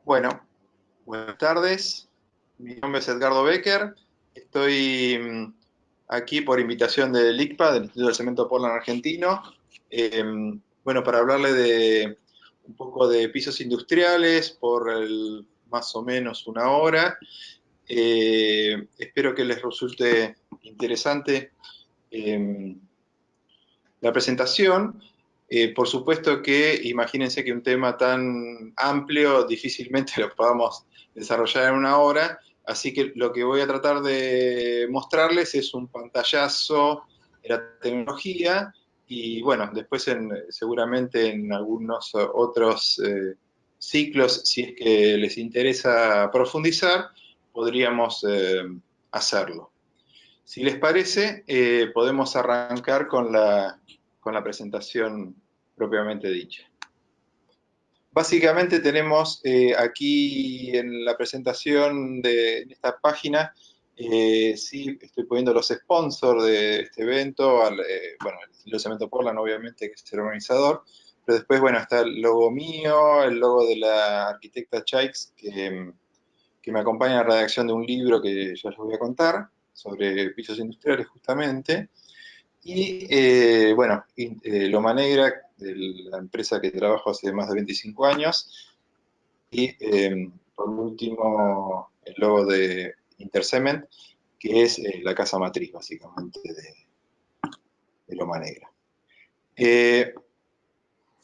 Bueno, buenas tardes. Mi nombre es Edgardo Becker. Estoy aquí por invitación del ICPA, del Instituto del Cemento Portland Argentino. Eh, bueno, para hablarle de un poco de pisos industriales por más o menos una hora. Espero que les resulte interesante eh, la presentación. Por supuesto que imagínense que un tema tan amplio difícilmente lo podamos desarrollar en una hora, así que lo que voy a tratar de mostrarles es un pantallazo de la tecnología y bueno, después seguramente en algunos otros ciclos, si es que les interesa profundizar, podríamos hacerlo. Si les parece, podemos arrancar con la presentación propiamente dicha. Básicamente tenemos aquí en la presentación en esta página, sí, estoy poniendo los sponsors de este evento, bueno, el Instituto de Cemento Portland, obviamente, que es el organizador, pero después, bueno, está el logo mío, el logo de la arquitecta Chaix, que me acompaña en la redacción de un libro que ya les voy a contar, sobre pisos industriales justamente. Y bueno, Loma Negra, la empresa que trabajo hace más de 25 años. Y por último, el logo de Intercement, que es la casa matriz, básicamente, de Loma Negra.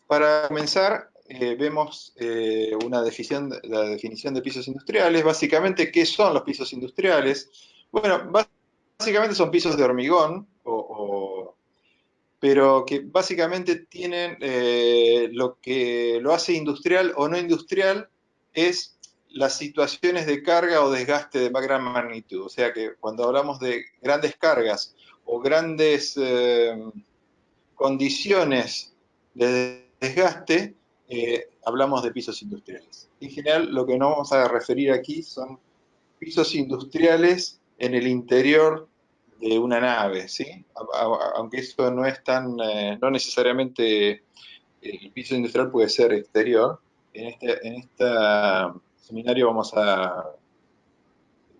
Para comenzar, vemos la definición de pisos industriales. Básicamente, ¿qué son los pisos industriales? Bueno, básicamente son pisos de hormigón, pero que básicamente tienen lo que lo hace industrial o no industrial es las situaciones de carga o desgaste de gran magnitud. O sea que cuando hablamos de grandes cargas o grandes condiciones de desgaste, hablamos de pisos industriales. En general, lo que nos vamos a referir aquí son pisos industriales en el interior de una nave, ¿sí? Aunque eso no es no necesariamente el piso industrial puede ser exterior. En este seminario vamos a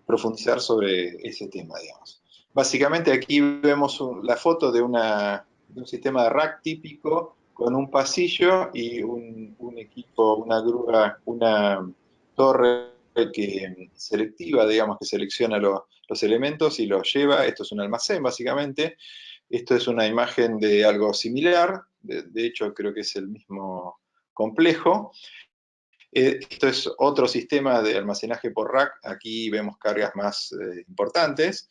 profundizar sobre ese tema, digamos. Básicamente aquí vemos la foto de un sistema de rack típico con un pasillo y un equipo, una grúa, una torre selectiva, digamos, que selecciona los elementos y los lleva. Esto es un almacén, básicamente. Esto es una imagen de algo similar, de hecho creo que es el mismo complejo. Esto es otro sistema de almacenaje por rack. Aquí vemos cargas más importantes.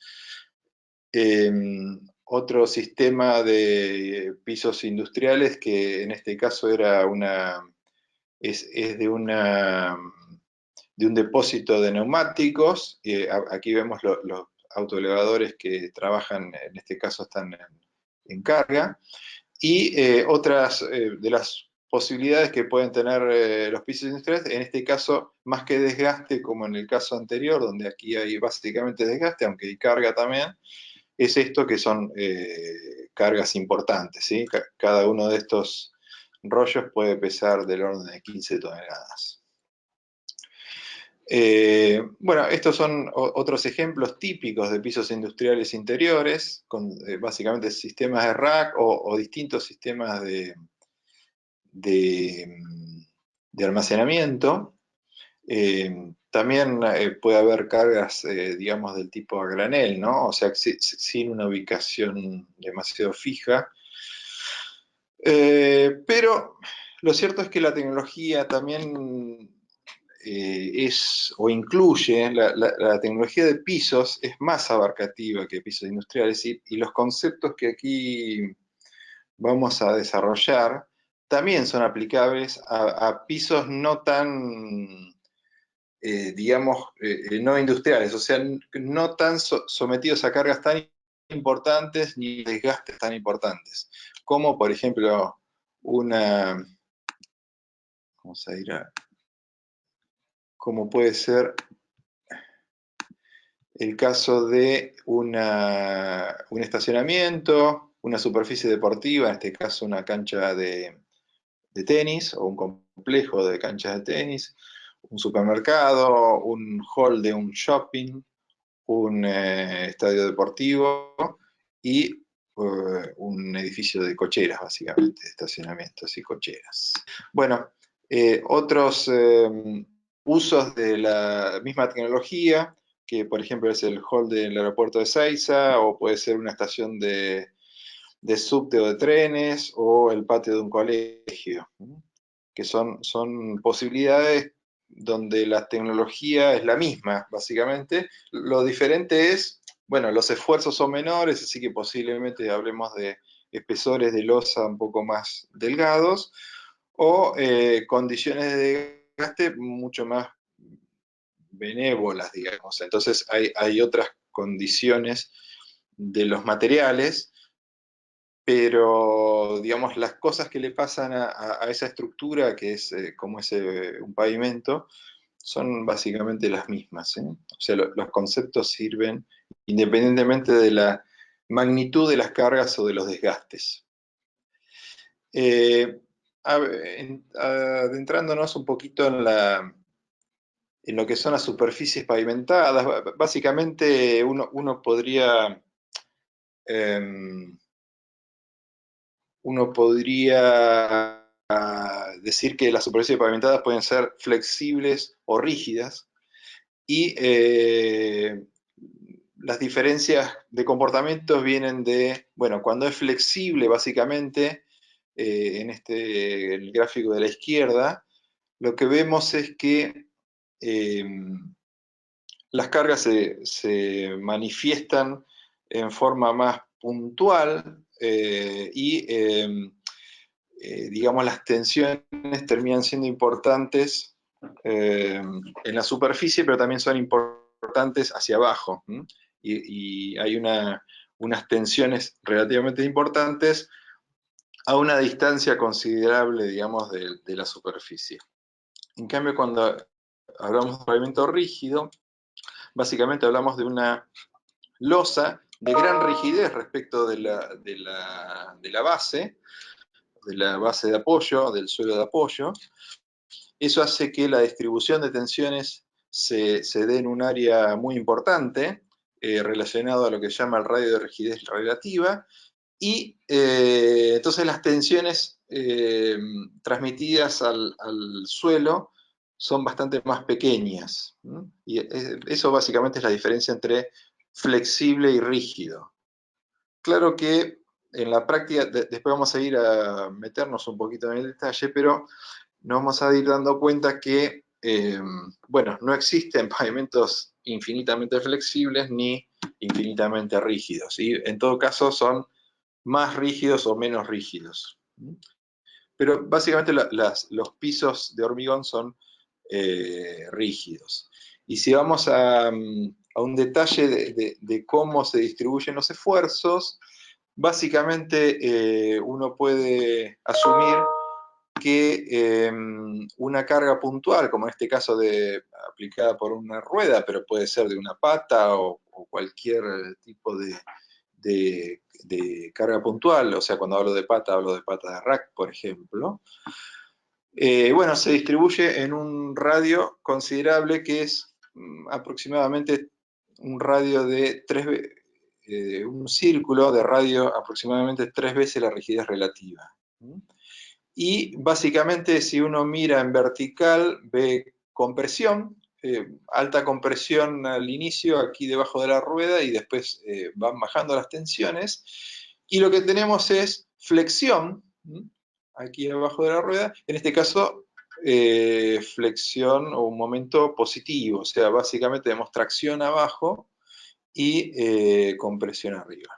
Otro sistema de pisos industriales que en este caso es de un depósito de neumáticos. Aquí vemos los autoelevadores que trabajan, en este caso están en carga. Y otras de las posibilidades que pueden tener los pisos industriales, en este caso, más que desgaste, como en el caso anterior, donde aquí hay básicamente desgaste, aunque hay carga también, es esto que son cargas importantes, ¿sí? Cada uno de estos rollos puede pesar del orden de 15 toneladas. Bueno, estos son otros ejemplos típicos de pisos industriales interiores, con básicamente sistemas de rack o distintos sistemas de almacenamiento. También puede haber cargas, digamos, del tipo a granel, ¿no? O sea, sin una ubicación demasiado fija. Pero lo cierto es que la tecnología también o incluye, la tecnología de pisos es más abarcativa que pisos industriales y los conceptos que aquí vamos a desarrollar también son aplicables a pisos no tan, digamos, no industriales, o sea, no tan sometidos a cargas tan importantes ni desgastes tan importantes, como por ejemplo vamos a ir como puede ser el caso de un estacionamiento, una superficie deportiva, en este caso una cancha de tenis o un complejo de canchas de tenis, un supermercado, un hall de un shopping, un estadio deportivo y un edificio de cocheras, básicamente, de estacionamientos y cocheras. Bueno, otros usos de la misma tecnología, que por ejemplo es el hall del aeropuerto de Ezeiza, o puede ser una estación de subte o de trenes, o el patio de un colegio, que son posibilidades donde la tecnología es la misma, básicamente. Lo diferente es, bueno, los esfuerzos son menores, así que posiblemente hablemos de espesores de losa un poco más delgados, o condiciones de desgaste mucho más benévolas, digamos. Entonces hay otras condiciones de los materiales, pero digamos las cosas que le pasan a esa estructura, que es como es un pavimento, son básicamente las mismas, ¿eh? O sea, los conceptos sirven independientemente de la magnitud de las cargas o de los desgastes. Adentrándonos un poquito en lo que son las superficies pavimentadas, básicamente uno podría decir que las superficies pavimentadas pueden ser flexibles o rígidas, y las diferencias de comportamientos vienen de, bueno, cuando es flexible, básicamente, en el gráfico de la izquierda, lo que vemos es que las cargas se manifiestan en forma más puntual y digamos, las tensiones terminan siendo importantes en la superficie, pero también son importantes hacia abajo. Y hay unas tensiones relativamente importantes a una distancia considerable, digamos, de la superficie. En cambio, cuando hablamos de pavimento rígido, básicamente hablamos de una losa de gran rigidez respecto de la base de apoyo, del suelo de apoyo. Eso hace que la distribución de tensiones se dé en un área muy importante, relacionado a lo que se llama el radio de rigidez relativa, y entonces las tensiones transmitidas al suelo son bastante más pequeñas. Y eso básicamente es la diferencia entre flexible y rígido. Claro que en la práctica, después vamos a ir a meternos un poquito en el detalle, pero nos vamos a ir dando cuenta que, bueno, no existen pavimentos infinitamente flexibles ni infinitamente rígidos, y en todo caso son más rígidos o menos rígidos. Pero básicamente los pisos de hormigón son rígidos. Y si vamos a un detalle de cómo se distribuyen los esfuerzos, básicamente uno puede asumir que una carga puntual, como en este caso aplicada por una rueda, pero puede ser de una pata o cualquier tipo de carga puntual, o sea, cuando hablo de pata de rack, por ejemplo, bueno, se distribuye en un radio considerable que es aproximadamente un radio de un círculo de radio aproximadamente 3 veces la rigidez relativa. Y básicamente, si uno mira en vertical, ve compresión, alta compresión al inicio, aquí debajo de la rueda, y después van bajando las tensiones. Y lo que tenemos es flexión, aquí abajo de la rueda, en este caso, flexión o un momento positivo, o sea, básicamente tenemos tracción abajo y compresión arriba.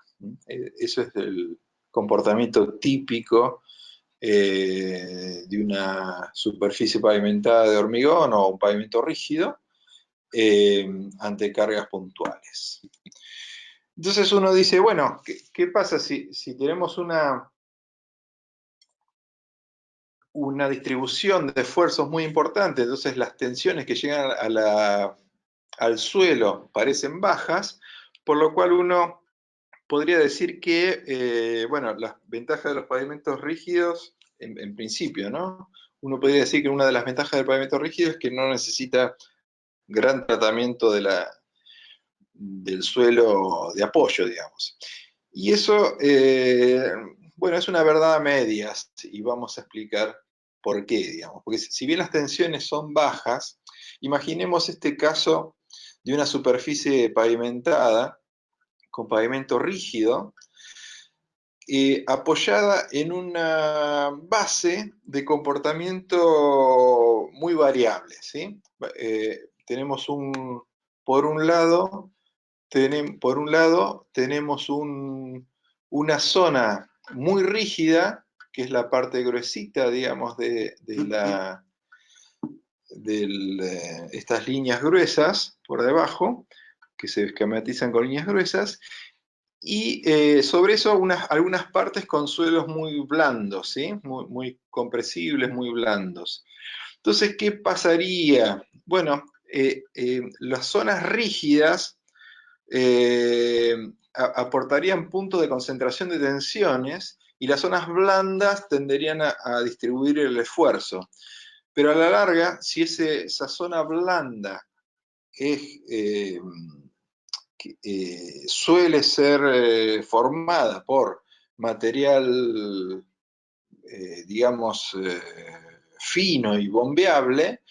Eso es el comportamiento típico de una superficie pavimentada de hormigón o un pavimento rígido ante cargas puntuales. Entonces uno dice, bueno, ¿qué pasa si tenemos una distribución de esfuerzos muy importante? Entonces las tensiones que llegan al suelo parecen bajas, por lo cual uno podría decir que, bueno, las ventajas de los pavimentos rígidos, en principio, ¿no? uno podría decir que una de las ventajas del pavimento rígido es que no necesita gran tratamiento del suelo de apoyo, digamos. Y eso, bueno, es una verdad a medias, y vamos a explicar por qué, digamos. Porque si bien las tensiones son bajas, imaginemos este caso de una superficie pavimentada, con pavimento rígido, apoyada en una base de comportamiento muy variable, ¿sí? Tenemos por un lado, tenemos una zona muy rígida, que es la parte gruesita, digamos, de estas líneas gruesas por debajo, que se esquematizan con líneas gruesas, y sobre eso algunas partes con suelos muy blandos, ¿sí? Muy compresibles, muy blandos. Entonces, ¿qué pasaría? Bueno, las zonas rígidas aportarían puntos de concentración de tensiones y las zonas blandas tenderían a distribuir el esfuerzo. Pero a la larga, si esa zona blanda suele ser formada por material, digamos, fino y bombeable,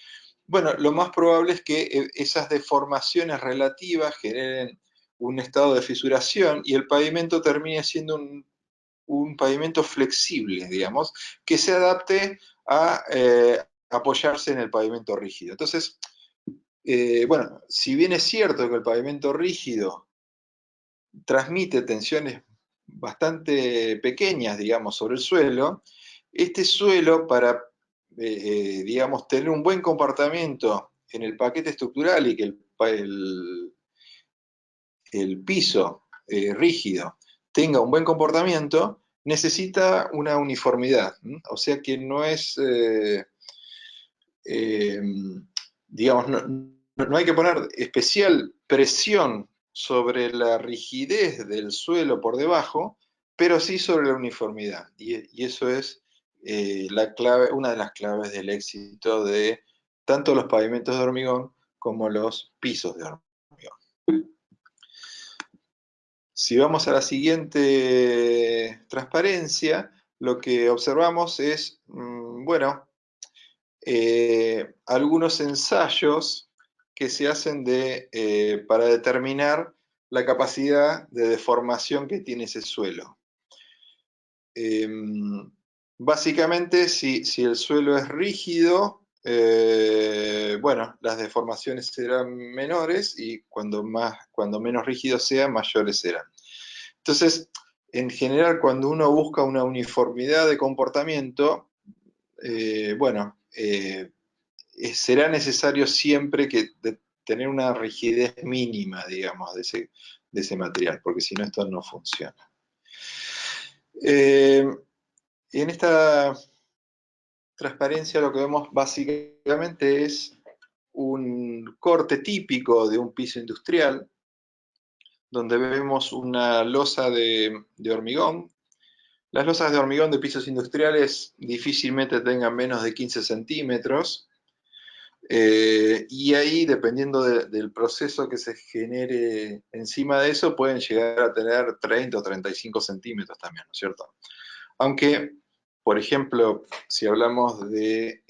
bueno, lo más probable es que esas deformaciones relativas generen un estado de fisuración y el pavimento termine siendo un pavimento flexible, digamos, que se adapte a apoyarse en el pavimento rígido. Entonces, bueno, si bien es cierto que el pavimento rígido transmite tensiones bastante pequeñas, digamos, sobre el suelo, este suelo para, digamos, tener un buen comportamiento en el paquete estructural y que el piso rígido tenga un buen comportamiento, necesita una uniformidad. O sea que no es, eh, digamos, no hay que poner especial presión sobre la rigidez del suelo por debajo, pero sí sobre la uniformidad. Y eso es la clave, una de las claves del éxito de tanto los pavimentos de hormigón como los pisos de hormigón. Si vamos a la siguiente transparencia, lo que observamos es, bueno, algunos ensayos que se hacen para determinar la capacidad de deformación que tiene ese suelo. Básicamente, si el suelo es rígido, bueno, las deformaciones serán menores y cuando menos rígido sea, mayores serán. Entonces, en general, cuando uno busca una uniformidad de comportamiento, bueno, será necesario siempre tener una rigidez mínima, digamos, de ese material, porque si no, esto no funciona. En esta transparencia lo que vemos básicamente es un corte típico de un piso industrial, donde vemos una losa de hormigón. Las losas de hormigón de pisos industriales difícilmente tengan menos de 15 centímetros, y ahí, dependiendo del proceso que se genere encima de eso, pueden llegar a tener 30 o 35 centímetros también, ¿no es cierto? Aunque, por ejemplo, si hablamos de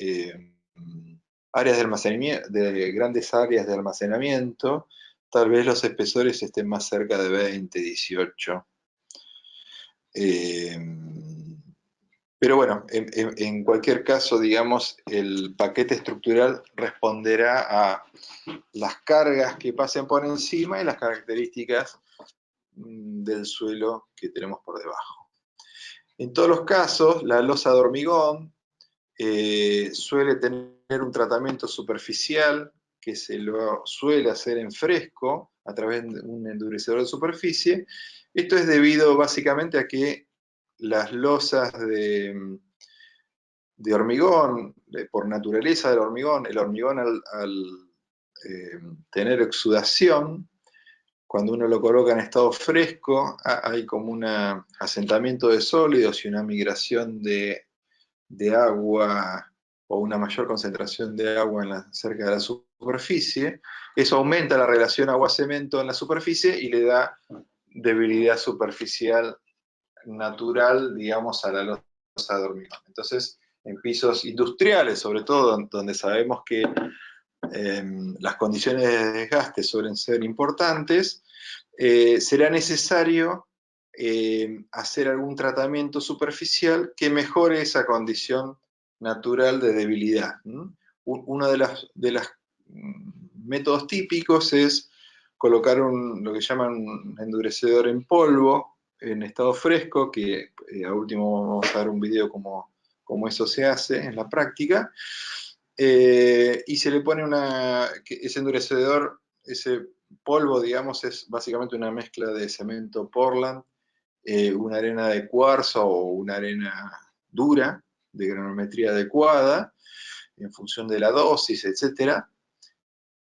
áreas de almacenamiento, de grandes áreas de almacenamiento, tal vez los espesores estén más cerca de 20, 18. Pero bueno, en cualquier caso, digamos, el paquete estructural responderá a las cargas que pasen por encima y las características del suelo que tenemos por debajo. En todos los casos, la losa de hormigón suele tener un tratamiento superficial que se lo suele hacer en fresco a través de un endurecedor de superficie. Esto es debido básicamente a que las losas de hormigón, por naturaleza del hormigón, el hormigón al tener exudación, cuando uno lo coloca en estado fresco, hay como un asentamiento de sólidos y una migración de agua o una mayor concentración de agua cerca de la superficie, eso aumenta la relación agua-cemento en la superficie y le da debilidad superficial natural, digamos, a la losa de hormigón. Entonces, en pisos industriales, sobre todo, donde sabemos que las condiciones de desgaste suelen ser importantes, será necesario hacer algún tratamiento superficial que mejore esa condición natural de debilidad. Uno de los métodos típicos es colocar lo que llaman un endurecedor en polvo, en estado fresco, que a último vamos a ver un video cómo eso se hace en la práctica, y se le pone ese endurecedor, ese polvo, digamos, es básicamente una mezcla de cemento Portland, una arena de cuarzo o una arena dura, de granometría adecuada, en función de la dosis, etcétera,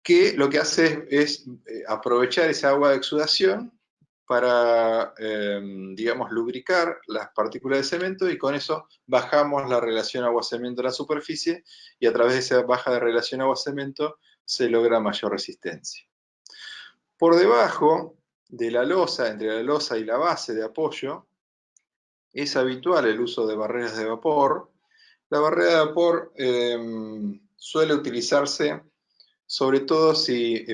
que lo que hace es aprovechar esa agua de exudación para, digamos, lubricar las partículas de cemento, y con eso bajamos la relación agua-cemento en la superficie, y a través de esa baja de relación agua-cemento se logra mayor resistencia. Por debajo de la losa, entre la losa y la base de apoyo, es habitual el uso de barreras de vapor. La barrera de vapor suele utilizarse sobre todo si,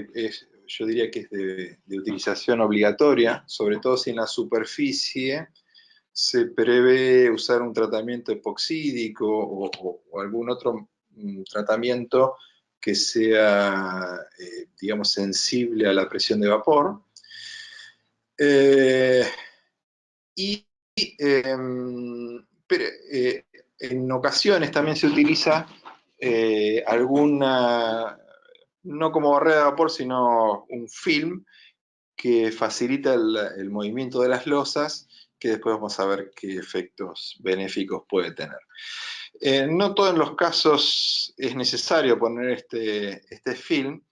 yo diría que es de utilización obligatoria, sobre todo si en la superficie se prevé usar un tratamiento epoxídico o algún otro tratamiento que sea, digamos, sensible a la presión de vapor. Y en ocasiones también se utiliza alguna, no como barrera de vapor, sino un film que facilita el movimiento de las losas, que después vamos a ver qué efectos benéficos puede tener. No todos los casos es necesario poner este film,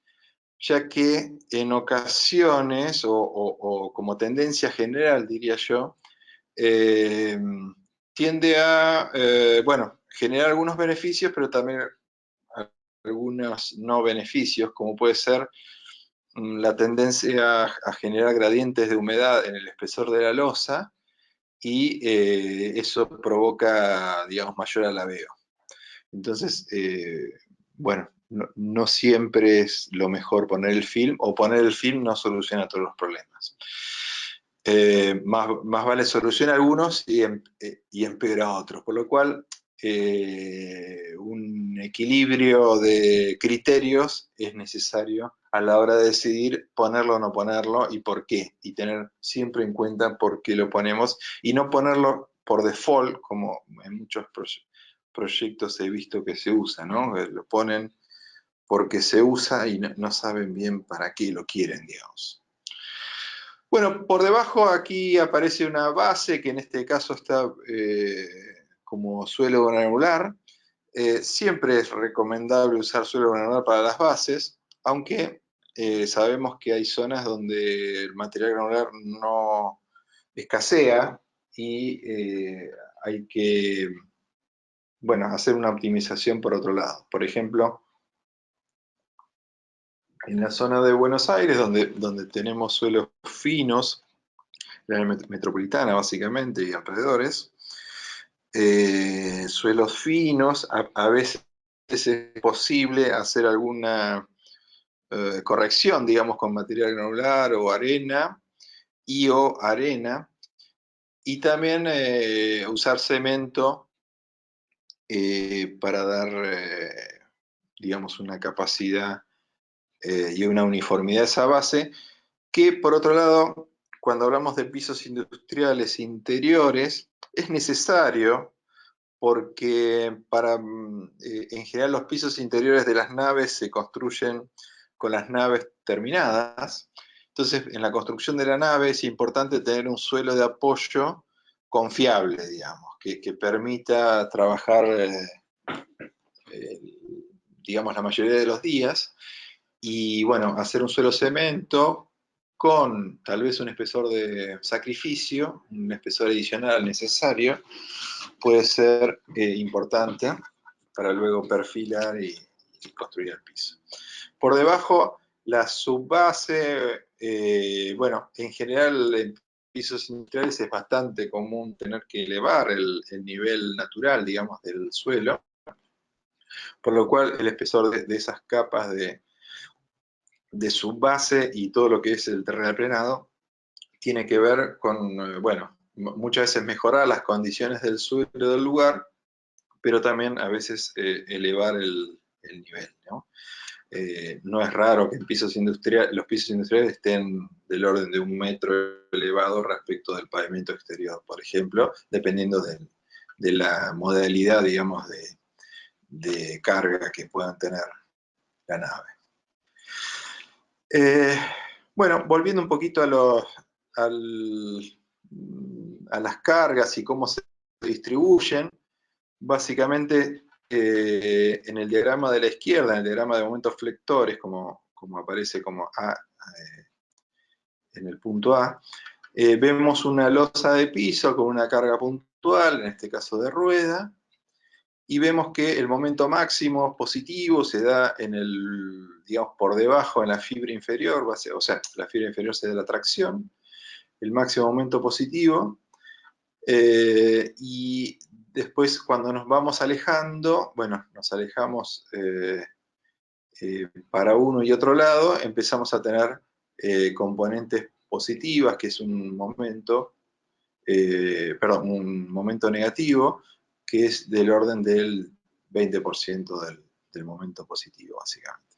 ya que en ocasiones, o como tendencia general, diría yo, tiende a, bueno, generar algunos beneficios, pero también algunos no beneficios, como puede ser la tendencia a generar gradientes de humedad en el espesor de la losa, y eso provoca, digamos, mayor alabeo. Entonces, bueno, no siempre es lo mejor poner el film, o poner el film no soluciona todos los problemas. Más vale soluciona algunos y empeora otros, por lo cual un equilibrio de criterios es necesario a la hora de decidir ponerlo o no ponerlo y por qué, y tener siempre en cuenta por qué lo ponemos, y no ponerlo por default, como en muchos proyectos he visto que se usa, ¿no? Lo ponen porque se usa y no saben bien para qué lo quieren, digamos. Bueno, por debajo aquí aparece una base, que en este caso está como suelo granular. Siempre es recomendable usar suelo granular para las bases, aunque sabemos que hay zonas donde el material granular no escasea, y hay que, bueno, hacer una optimización por otro lado. Por ejemplo, en la zona de Buenos Aires, donde tenemos suelos finos, la área metropolitana básicamente y alrededores, suelos finos, a veces es posible hacer alguna corrección, digamos, con material granular o arena, y también usar cemento para dar, digamos, una capacidad y una uniformidad a esa base, que por otro lado, cuando hablamos de pisos industriales interiores, es necesario, porque en general los pisos interiores de las naves se construyen con las naves terminadas. Entonces, en la construcción de la nave es importante tener un suelo de apoyo confiable, digamos, que permita trabajar, digamos, la mayoría de los días. Y bueno, hacer un suelo cemento con tal vez un espesor de sacrificio, un espesor adicional necesario, puede ser importante. para luego perfilar y construir el piso. Por debajo, la subbase, bueno, en general en pisos industriales es bastante común tener que elevar el nivel natural, digamos, del suelo, por lo cual el espesor de esas capas de subbase y todo lo que es el terraplenado tiene que ver con, bueno, muchas veces mejorar las condiciones del suelo del lugar, pero también a veces elevar el nivel, ¿no? No es raro que en los pisos industriales estén del orden de 1 metro elevado respecto del pavimento exterior, por ejemplo, dependiendo de la modalidad, digamos, de carga que puedan tener la nave. Bueno, volviendo un poquito a las cargas y cómo se distribuyen, básicamente en el diagrama de la izquierda, en el diagrama de momentos flectores, como aparece como A en el punto A, vemos una losa de piso con una carga puntual, en este caso de rueda, y vemos que el momento máximo positivo se da en digamos, por debajo, en la fibra inferior, o sea, la fibra inferior se da la tracción, el máximo momento positivo, y después cuando nos vamos alejando, bueno, nos alejamos para uno y otro lado, empezamos a tener componentes positivas, que es un momento, perdón, un momento negativo, que es del orden del 20% del momento positivo, básicamente.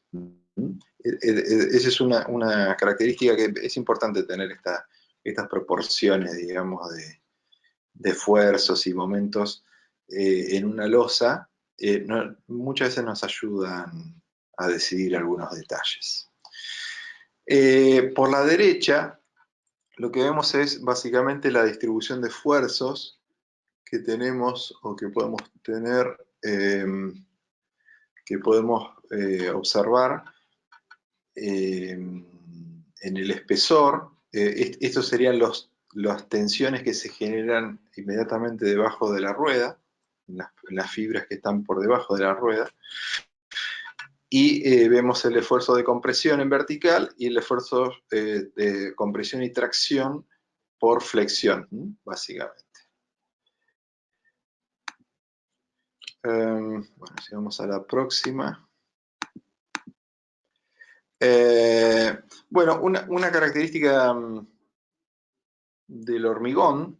Esa es una característica que es importante tener estas proporciones, digamos, de esfuerzos y momentos en una losa, muchas veces nos ayudan a decidir algunos detalles. Por la derecha, lo que vemos es básicamente la distribución de esfuerzos que tenemos o que podemos tener, que podemos observar en el espesor. Estos serían las tensiones que se generan inmediatamente debajo de la rueda, en las fibras que están por debajo de la rueda. Y vemos el esfuerzo de compresión en vertical y el esfuerzo de compresión y tracción por flexión, básicamente. Bueno, si vamos a la próxima. Bueno, una característica del hormigón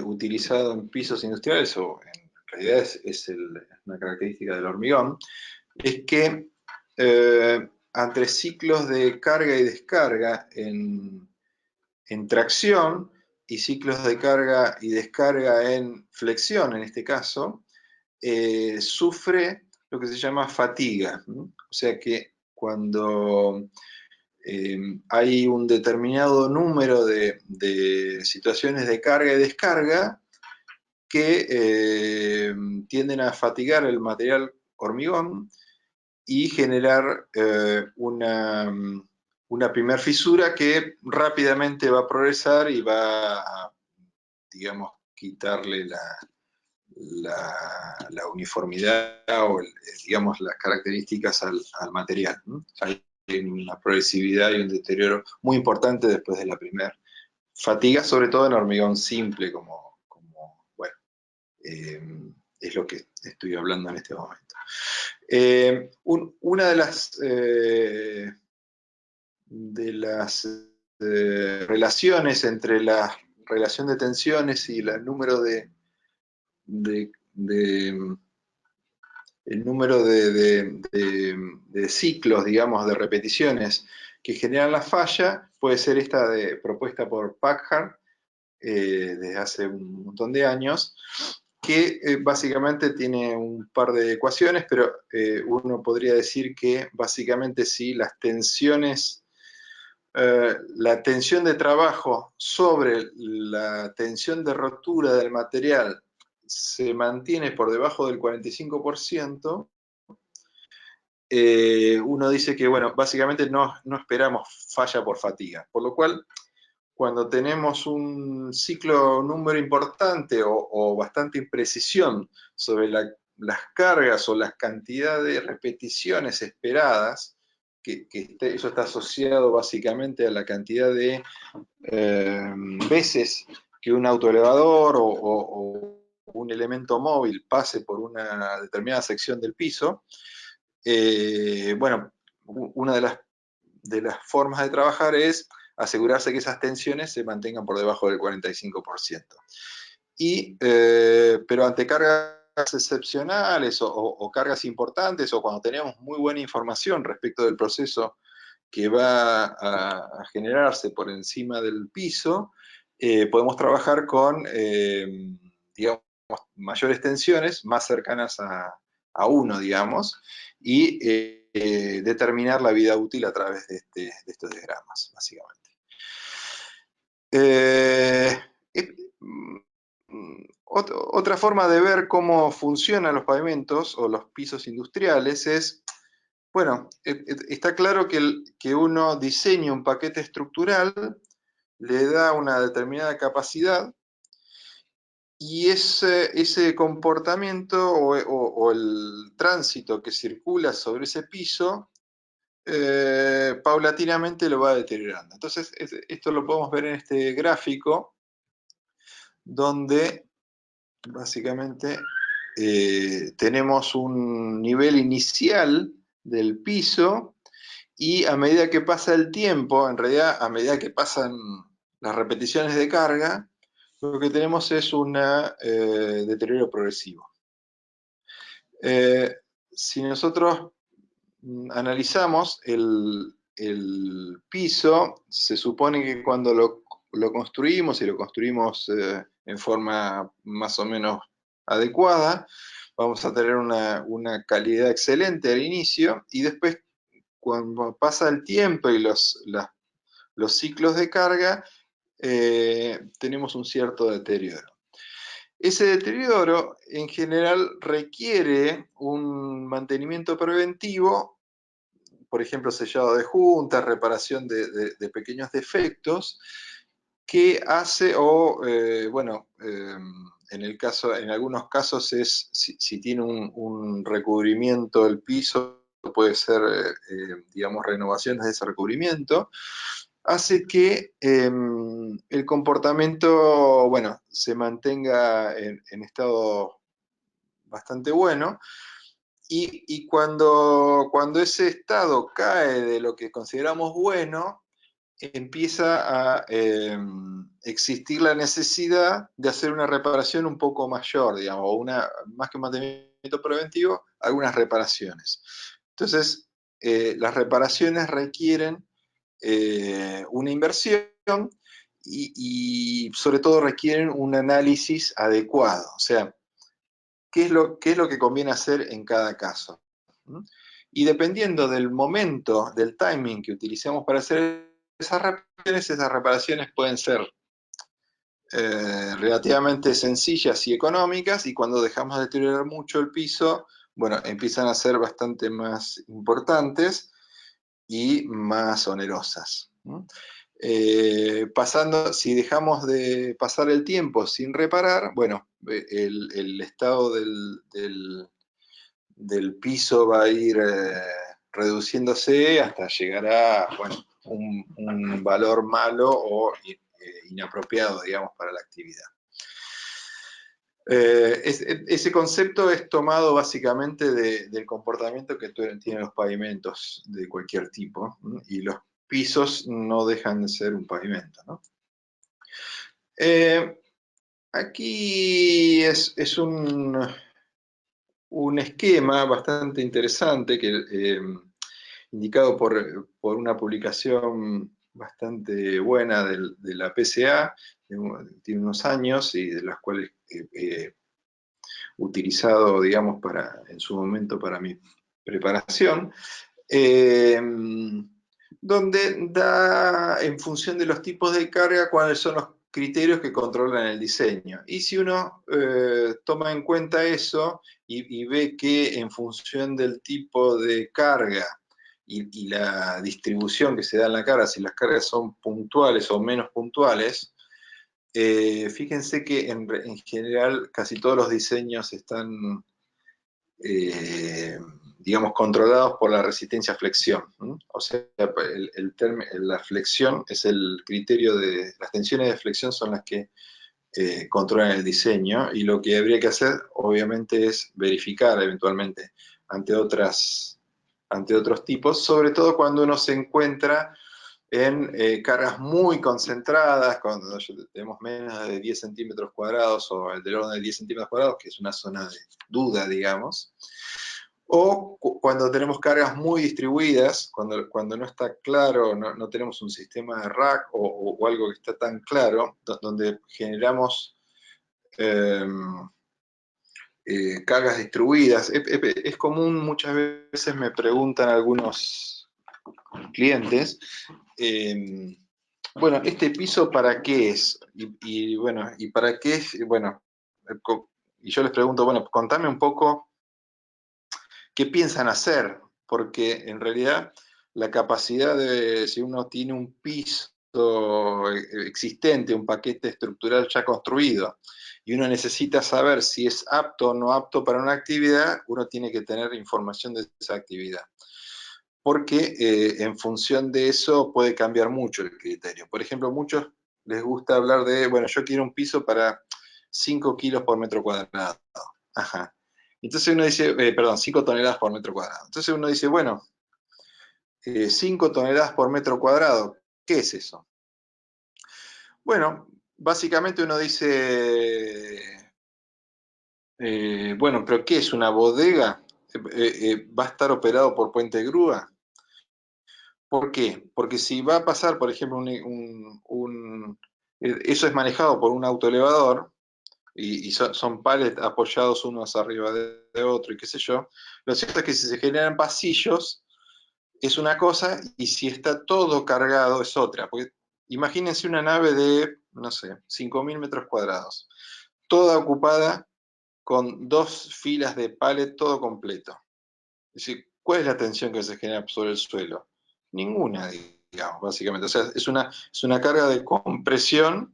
utilizado en pisos industriales, o en realidad es una característica del hormigón, es que entre ciclos de carga y descarga en tracción y ciclos de carga y descarga en flexión, en este caso, sufre lo que se llama fatiga. O sea que cuando hay un determinado número de situaciones de carga y descarga que tienden a fatigar el material hormigón y generar una primer fisura que rápidamente va a progresar y va a, digamos, quitarle la uniformidad o, digamos, las características al material, ¿no? Hay una progresividad y un deterioro muy importante después de la primera fatiga, sobre todo en hormigón simple, como bueno, es lo que estoy hablando en este momento. Una de las relaciones entre la relación de tensiones y el número de ciclos, digamos, de repeticiones que generan la falla, puede ser esta propuesta por Packard desde hace un montón de años, que básicamente tiene un par de ecuaciones, pero uno podría decir que básicamente si las tensiones, la tensión de trabajo sobre la tensión de rotura del material se mantiene por debajo del 45%, uno dice que, bueno, básicamente no esperamos falla por fatiga, por lo cual, cuando tenemos un ciclo número importante o bastante imprecisión sobre las cargas o las cantidades de repeticiones esperadas, eso está asociado básicamente a la cantidad de veces que un autoelevador o un elemento móvil pase por una determinada sección del piso. Bueno, una de las formas de trabajar es asegurarse que esas tensiones se mantengan por debajo del 45%. Pero ante cargas excepcionales o cargas importantes, o cuando tenemos muy buena información respecto del proceso que va a generarse por encima del piso, podemos trabajar con, digamos, mayores tensiones, más cercanas a 1, digamos, y determinar la vida útil a través de estos diagramas, básicamente. Otra forma de ver cómo funcionan los pavimentos o los pisos industriales es, bueno, está claro que uno diseña un paquete estructural, le da una determinada capacidad, y ese comportamiento o el tránsito que circula sobre ese piso, paulatinamente lo va deteriorando. Entonces, esto lo podemos ver en este gráfico, donde básicamente tenemos un nivel inicial del piso, y a medida que pasa el tiempo, en realidad a medida que pasan las repeticiones de carga, lo que tenemos es un deterioro progresivo. Si nosotros analizamos el piso, se supone que cuando lo construimos, y lo construimos en forma más o menos adecuada, vamos a tener una calidad excelente al inicio, y después, cuando pasa el tiempo y los ciclos de carga, tenemos un cierto deterioro. Ese deterioro en general requiere un mantenimiento preventivo, por ejemplo, sellado de juntas, reparación de pequeños defectos, que hace, bueno, en algunos casos es, si tiene un recubrimiento del piso, puede ser, digamos, renovaciones de ese recubrimiento, hace que el comportamiento, bueno, se mantenga en estado bastante bueno, y cuando ese estado cae de lo que consideramos bueno, empieza a existir la necesidad de hacer una reparación un poco mayor, digamos, o más que un mantenimiento preventivo, algunas reparaciones. Entonces, las reparaciones requieren una inversión, y sobre todo requieren un análisis adecuado. O sea, ¿qué es lo que conviene hacer en cada caso? Y dependiendo del momento, del timing que utilicemos para hacer esas reparaciones pueden ser relativamente sencillas y económicas, y cuando dejamos de deteriorar mucho el piso, bueno, empiezan a ser bastante más importantes y más onerosas. Si dejamos de pasar el tiempo sin reparar, bueno, el estado del piso va a ir reduciéndose hasta llegar a, bueno, un valor malo o inapropiado, digamos, para la actividad. Ese concepto es tomado básicamente del comportamiento que tienen los pavimentos de cualquier tipo, y los pisos no dejan de ser un pavimento, ¿no? Aquí es un esquema bastante interesante, indicado por una publicación bastante buena de la PCA, tiene unos años, y de las cuales he utilizado, digamos, en su momento para mi preparación, donde da, en función de los tipos de carga, cuáles son los criterios que controlan el diseño. Y si uno toma en cuenta eso y ve que en función del tipo de carga y la distribución que se da en la carga, si las cargas son puntuales o menos puntuales, fíjense que en general casi todos los diseños están digamos, controlados por la resistencia a flexión. O sea, la flexión es el criterio de, las tensiones de flexión son las que controlan el diseño, y lo que habría que hacer, obviamente, es verificar eventualmente ante otros tipos, sobre todo cuando uno se encuentra en cargas muy concentradas, cuando tenemos menos de 10 centímetros cuadrados o el del orden de 10 centímetros cuadrados, que es una zona de duda, digamos, o cuando tenemos cargas muy distribuidas, cuando no está claro, no tenemos un sistema de rack o algo que está tan claro, donde generamos cargas distribuidas. Es común, muchas veces me preguntan algunos clientes, bueno, ¿este piso para qué es? Bueno, ¿y para qué es? Bueno, y yo les pregunto, bueno, contame un poco qué piensan hacer, porque en realidad la capacidad de, si uno tiene un piso existente, un paquete estructural ya construido, y uno necesita saber si es apto o no apto para una actividad, uno tiene que tener información de esa actividad. Porque en función de eso puede cambiar mucho el criterio. Por ejemplo, a muchos les gusta hablar de, bueno, yo quiero un piso para 5 kilos por metro cuadrado. Ajá. Entonces uno dice, perdón, 5 toneladas por metro cuadrado. Entonces uno dice, bueno, 5 toneladas por metro cuadrado, ¿qué es eso? Bueno, básicamente uno dice, bueno, pero ¿qué es una bodega? ¿Va a estar operado por puente de grúa? ¿Por qué? Porque si va a pasar, por ejemplo, eso es manejado por un autoelevador, y son pallets apoyados unos arriba de otro, y qué sé yo, lo cierto es que si se generan pasillos es una cosa, y si está todo cargado es otra. Porque imagínense una nave de, no sé, 5.000 metros cuadrados, toda ocupada con 2 filas de pallet, todo completo. Es decir, ¿cuál es la tensión que se genera sobre el suelo? Ninguna, digamos, básicamente. O sea, es una carga de compresión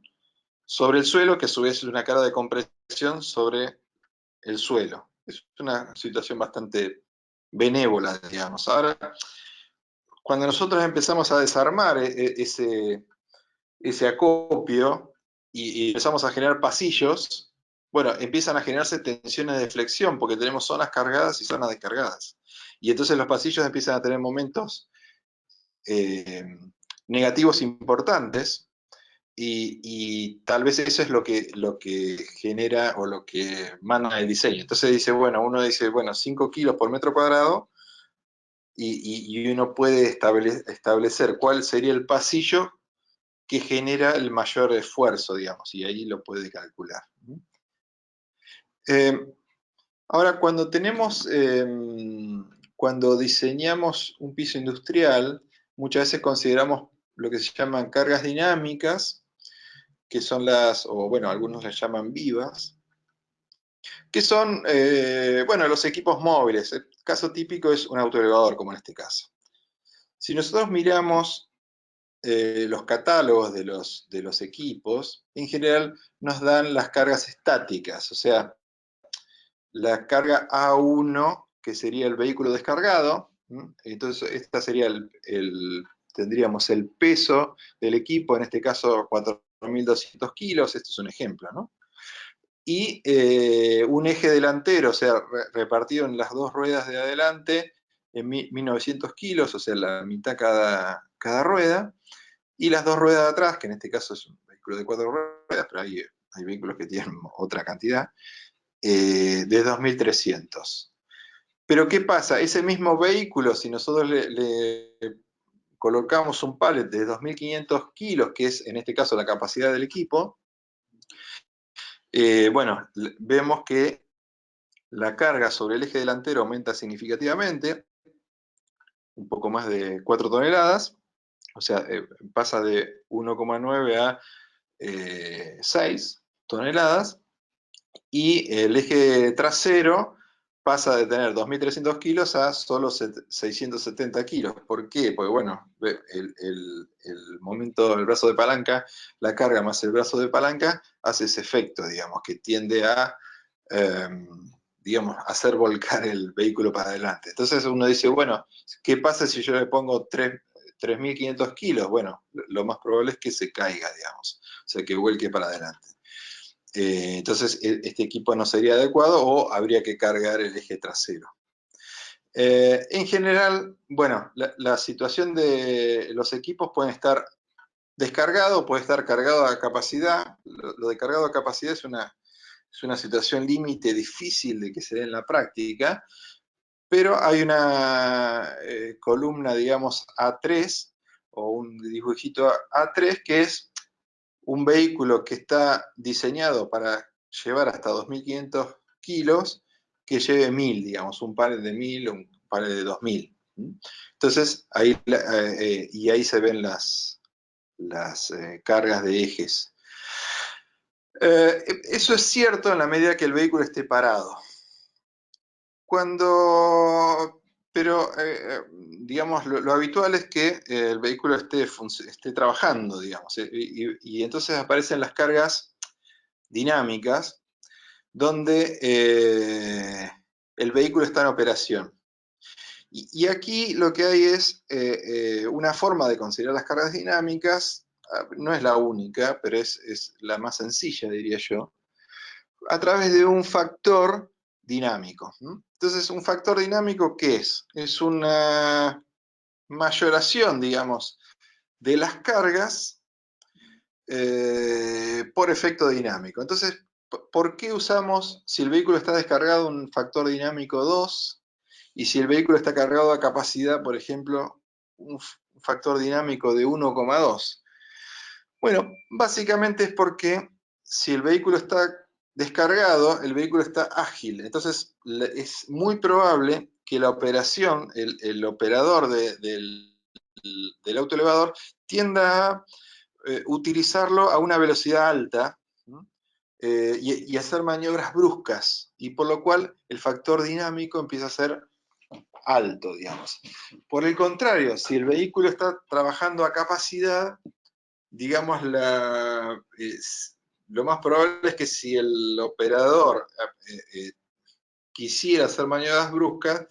sobre el suelo, que a su vez es una carga de compresión sobre el suelo. Es una situación bastante benévola, digamos. Ahora, cuando nosotros empezamos a desarmar ese acopio y empezamos a generar pasillos, bueno, empiezan a generarse tensiones de flexión, porque tenemos zonas cargadas y zonas descargadas. Y entonces los pasillos empiezan a tener momentos negativos importantes, y tal vez eso es lo que genera o lo que manda el diseño. Entonces dice, bueno, uno dice, bueno, 5 kilos por metro cuadrado, y uno puede establecer cuál sería el pasillo que genera el mayor esfuerzo, digamos, y ahí lo puede calcular. Eh, Ahora, cuando diseñamos un piso industrial, muchas veces consideramos lo que se llaman cargas dinámicas, que son o bueno, algunos las llaman vivas, que son, bueno, los equipos móviles. El caso típico es un autoelevador, como en este caso. Si nosotros miramos los catálogos de los equipos, en general nos dan las cargas estáticas, o sea, la carga A1, que sería el vehículo descargado. Entonces, esta sería tendríamos el peso del equipo, en este caso 4.200 kilos, esto es un ejemplo, ¿no? Y un eje delantero, o sea, repartido en las dos ruedas de adelante, en 1.900 kilos, o sea, la mitad cada rueda, y las dos ruedas de atrás, que en este caso es un vehículo de 4 ruedas, pero hay vehículos que tienen otra cantidad, de 2.300. Pero ¿qué pasa? Ese mismo vehículo, si nosotros le colocamos un pallet de 2.500 kilos, que es en este caso la capacidad del equipo, bueno, vemos que la carga sobre el eje delantero aumenta significativamente, un poco más de 4 toneladas, o sea, pasa de 1,9 a 6 toneladas, y el eje trasero pasa de tener 2.300 kilos a solo 670 kilos. ¿Por qué? Porque, bueno, el momento del brazo de palanca, la carga más el brazo de palanca, hace ese efecto, digamos, que tiende a digamos, hacer volcar el vehículo para adelante. Entonces uno dice, bueno, ¿qué pasa si yo le pongo 3.500 kilos? Bueno, lo más probable es que se caiga, digamos, o sea, que vuelque para adelante. Entonces, este equipo no sería adecuado o habría que cargar el eje trasero. En general, bueno, la situación de los equipos pueden estar descargados, puede estar cargado a capacidad. Lo de cargado a capacidad es una situación límite difícil de que se dé en la práctica, pero hay una columna, digamos, A3 o un dibujito A3 que es un vehículo que está diseñado para llevar hasta 2.500 kilos, que lleve 1.000, digamos, un par de 1.000 o un par de 2.000. Entonces, y ahí se ven las cargas de ejes. Eso es cierto en la medida que el vehículo esté parado. Pero digamos, lo habitual es que el vehículo esté trabajando, digamos, y entonces aparecen las cargas dinámicas donde el vehículo está en operación. Y aquí lo que hay es una forma de considerar las cargas dinámicas, no es la única, pero es la más sencilla, diría yo, a través de un factor dinámico. Entonces, un factor dinámico, ¿qué es? Es una mayoración, digamos, de las cargas por efecto dinámico. Entonces, ¿por qué usamos, si el vehículo está descargado, un factor dinámico 2? Y si el vehículo está cargado a capacidad, por ejemplo, un factor dinámico de 1,2. Bueno, básicamente es porque si el vehículo está descargado, el vehículo está ágil. Entonces es muy probable que la operación, el operador del autoelevador, tienda a utilizarlo a una velocidad alta, ¿no? Y hacer maniobras bruscas, y por lo cual el factor dinámico empieza a ser alto, digamos. Por el contrario, si el vehículo está trabajando a capacidad, digamos, lo más probable es que si el operador quisiera hacer maniobras bruscas,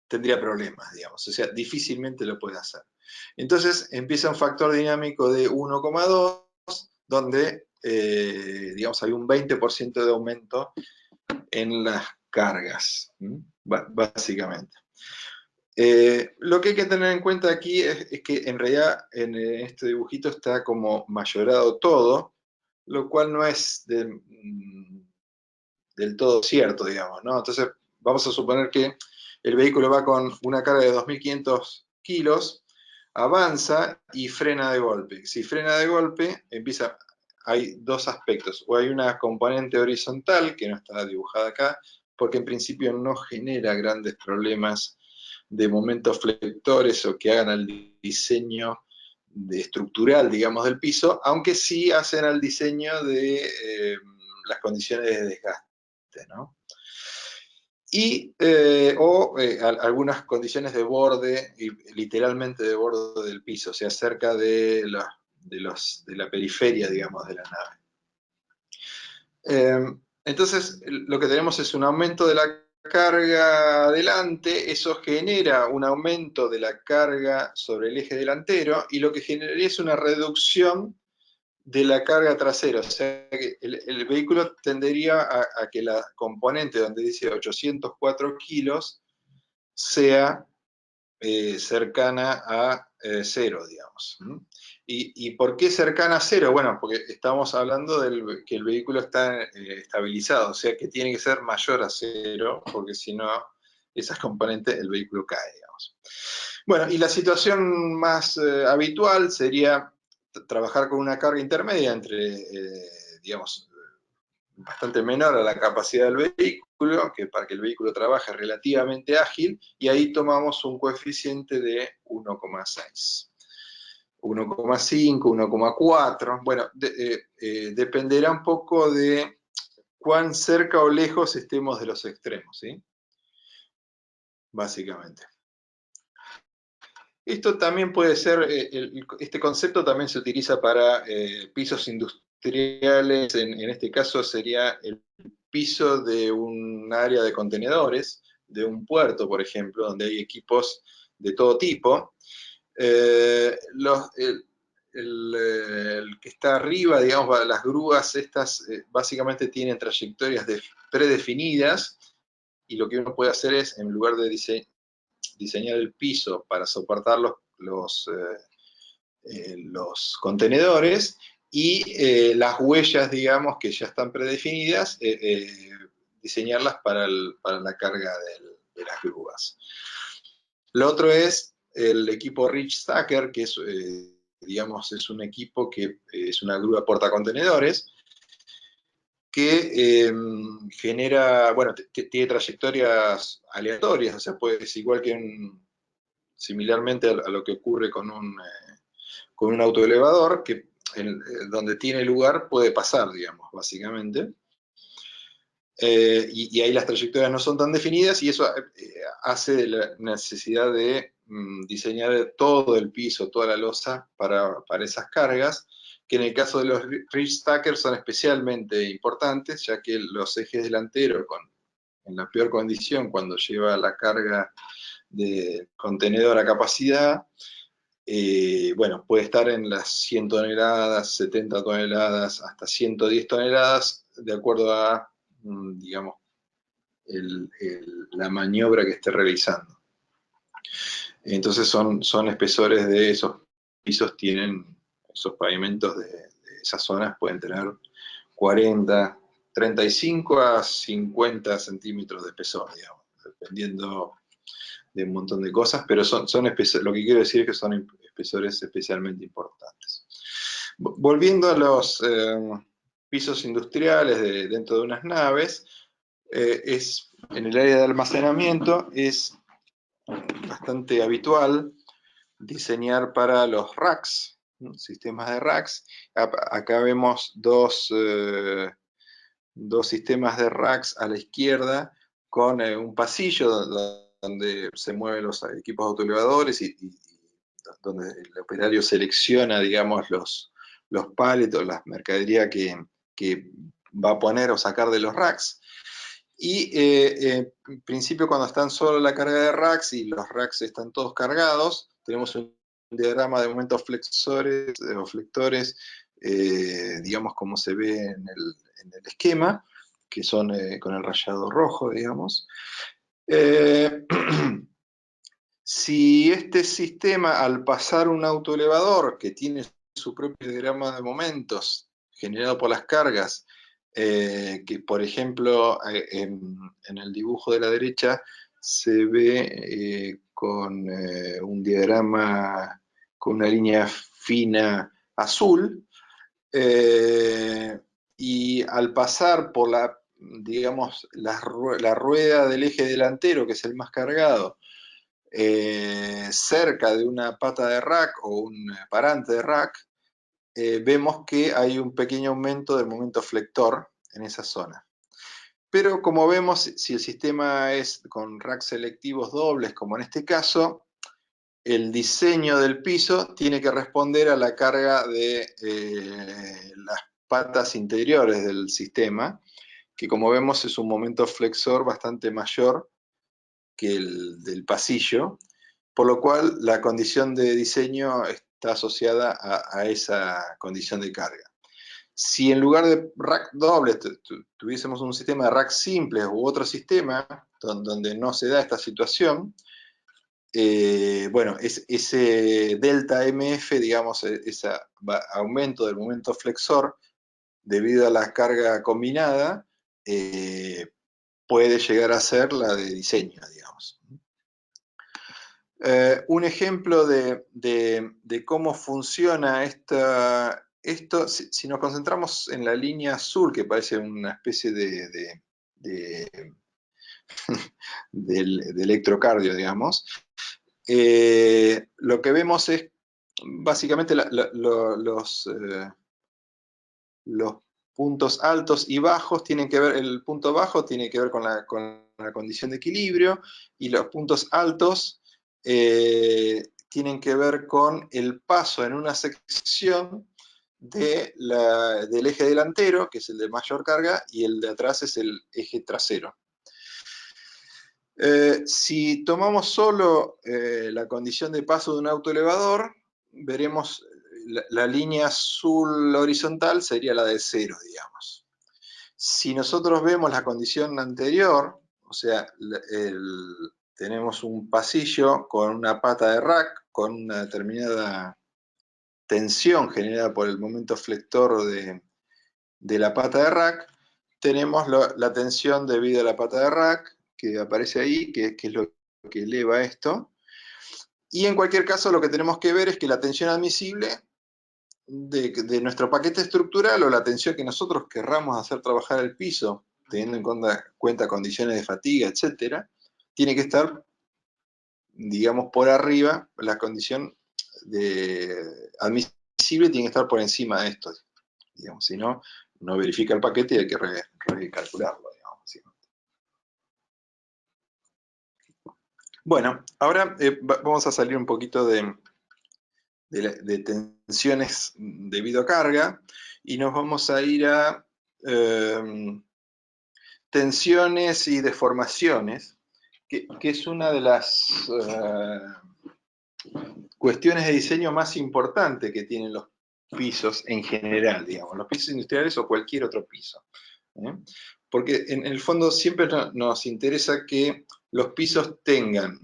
tendría problemas, digamos, o sea, difícilmente lo puede hacer. Entonces empieza un factor dinámico de 1,2, donde, digamos, hay un 20% de aumento en las cargas, básicamente. Lo que hay que tener en cuenta aquí es que en realidad en este dibujito está como mayorado todo, lo cual no es del todo cierto, digamos, ¿no? Entonces vamos a suponer que el vehículo va con una carga de 2.500 kilos, avanza y frena de golpe. Si frena de golpe, hay dos aspectos. O hay una componente horizontal, que no está dibujada acá, porque en principio no genera grandes problemas de momentos flectores o que hagan al diseño estructural, digamos, del piso, aunque sí hacen al diseño de las condiciones de desgaste, ¿no? Algunas condiciones de borde, literalmente de borde del piso, o sea, cerca de la periferia, digamos, de la nave. Entonces, lo que tenemos es un aumento de la carga adelante, eso genera un aumento de la carga sobre el eje delantero, y lo que generaría es una reducción de la carga trasera, o sea que el vehículo tendería a que la componente donde dice 804 kilos sea cercana a 0, digamos. ¿Y por qué cercana a 0? Bueno, porque estamos hablando que el vehículo está estabilizado, o sea que tiene que ser mayor a 0, porque si no, esas componentes, el vehículo cae, digamos. Bueno, y la situación más habitual sería trabajar con una carga intermedia entre, digamos, bastante menor a la capacidad del vehículo, para que el vehículo trabaje relativamente ágil, y ahí tomamos un coeficiente de 1,6. 1,5, 1,4, bueno, dependerá un poco de cuán cerca o lejos estemos de los extremos, ¿sí? Básicamente. Esto también puede ser, este concepto también se utiliza para pisos industriales, en este caso sería el piso de un área de contenedores, de un puerto, por ejemplo, donde hay equipos de todo tipo. El que está arriba, digamos, las grúas estas básicamente tienen trayectorias predefinidas, y lo que uno puede hacer es, en lugar de diseñar el piso para soportar los contenedores, y las huellas, digamos, que ya están predefinidas, diseñarlas para la carga de las grúas. Lo otro es el equipo Reach Stacker, que es, digamos, es un equipo que es una grúa portacontenedores, que genera, bueno, tiene trayectorias aleatorias, o sea, es igual que similarmente a lo que ocurre con un autoelevador, que donde tiene lugar puede pasar, digamos, básicamente. Y ahí las trayectorias no son tan definidas, y eso hace de la necesidad de diseñar todo el piso, toda la losa para esas cargas, que en el caso de los Reach Stackers son especialmente importantes, ya que los ejes delanteros, en la peor condición, cuando lleva la carga de contenedor a capacidad, bueno, puede estar en las 100 toneladas, 70 toneladas, hasta 110 toneladas, de acuerdo a, digamos, la maniobra que esté realizando. Entonces son espesores de esos pisos, esos pavimentos de esas zonas pueden tener 40, 35 a 50 centímetros de espesor, digamos, dependiendo de un montón de cosas, pero lo que quiero decir es que son espesores especialmente importantes. Volviendo a los pisos industriales dentro de unas naves, en el área de almacenamiento es bastante habitual diseñar para los racks, ¿no? Sistemas de racks. Acá vemos dos sistemas de racks a la izquierda, con un pasillo donde se mueven los equipos autoelevadores, y donde el operario selecciona, digamos, los pallets o la mercadería que va a poner o sacar de los racks. Y en principio, cuando están solo la carga de racks y los racks están todos cargados, tenemos un diagrama de momentos flexores o flectores, digamos, como se ve en el esquema, que son con el rayado rojo, digamos. Si este sistema, al pasar un autoelevador que tiene su propio diagrama de momentos generado por las cargas, que por ejemplo en el dibujo de la derecha se ve con un diagrama con una línea fina azul, y al pasar por digamos, la rueda del eje delantero, que es el más cargado, cerca de una pata de rack o un parante de rack, vemos que hay un pequeño aumento del momento flector en esa zona. Pero como vemos, si el sistema es con racks selectivos dobles, como en este caso, el diseño del piso tiene que responder a la carga de las patas interiores del sistema, que como vemos es un momento flexor bastante mayor que el del pasillo, por lo cual la condición de diseño está asociada a esa condición de carga. Si en lugar de rack dobles tuviésemos un sistema de rack simples u otro sistema donde no se da esta situación, bueno, ese delta MF, digamos, ese aumento del momento flexor debido a la carga combinada, puede llegar a ser la de diseño, digamos. Un ejemplo de cómo funciona esto, si nos concentramos en la línea azul, que parece una especie de electrocardio, digamos, lo que vemos es básicamente los puntos altos y bajos tienen que ver, el punto bajo tiene que ver con la condición de equilibrio, y los puntos altos tienen que ver con el paso en una sección del eje delantero, que es el de mayor carga, y el de atrás es el eje trasero. Si tomamos solo la condición de paso de un autoelevador, veremos la línea azul horizontal sería la de 0, digamos. Si nosotros vemos la condición anterior, o sea, tenemos un pasillo con una pata de rack, con una determinada tensión generada por el momento flector de la pata de rack, tenemos la tensión debido a la pata de rack, que aparece ahí, que es lo que eleva esto. Y en cualquier caso lo que tenemos que ver es que la tensión admisible de nuestro paquete estructural o la tensión que nosotros querramos hacer trabajar el piso, teniendo en cuenta condiciones de fatiga, etcétera, tiene que estar, digamos, por arriba, la condición admisible tiene que estar por encima de esto, digamos, si no, no verifica el paquete y hay que recalcularlo, digamos. ¿Sí? Bueno, ahora vamos a salir un poquito de tensiones debido a carga y nos vamos a ir a tensiones y deformaciones, que es una de las cuestiones de diseño más importantes que tienen los pisos en general, digamos, los pisos industriales o cualquier otro piso. Porque en el fondo siempre nos interesa que los pisos tengan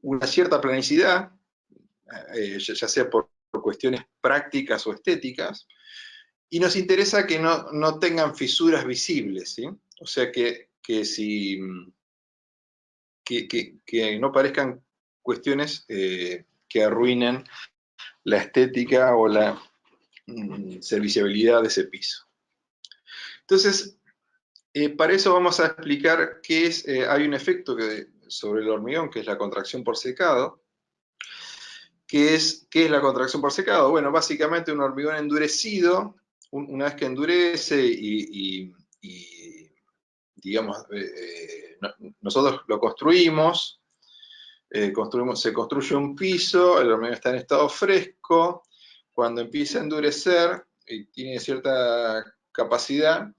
una cierta planicidad, ya sea por cuestiones prácticas o estéticas, y nos interesa que no tengan fisuras visibles, ¿sí? O sea que no parezcan cuestiones que arruinen la estética o la serviciabilidad de ese piso. Entonces, para eso vamos a explicar qué es, hay un efecto sobre el hormigón, que es la contracción por secado. ¿Qué es la contracción por secado? Bueno, básicamente un hormigón endurecido, una vez que endurece y digamos, nosotros lo construimos, se construye un piso, el hormigón está en estado fresco, cuando empieza a endurecer y tiene cierta capacidad,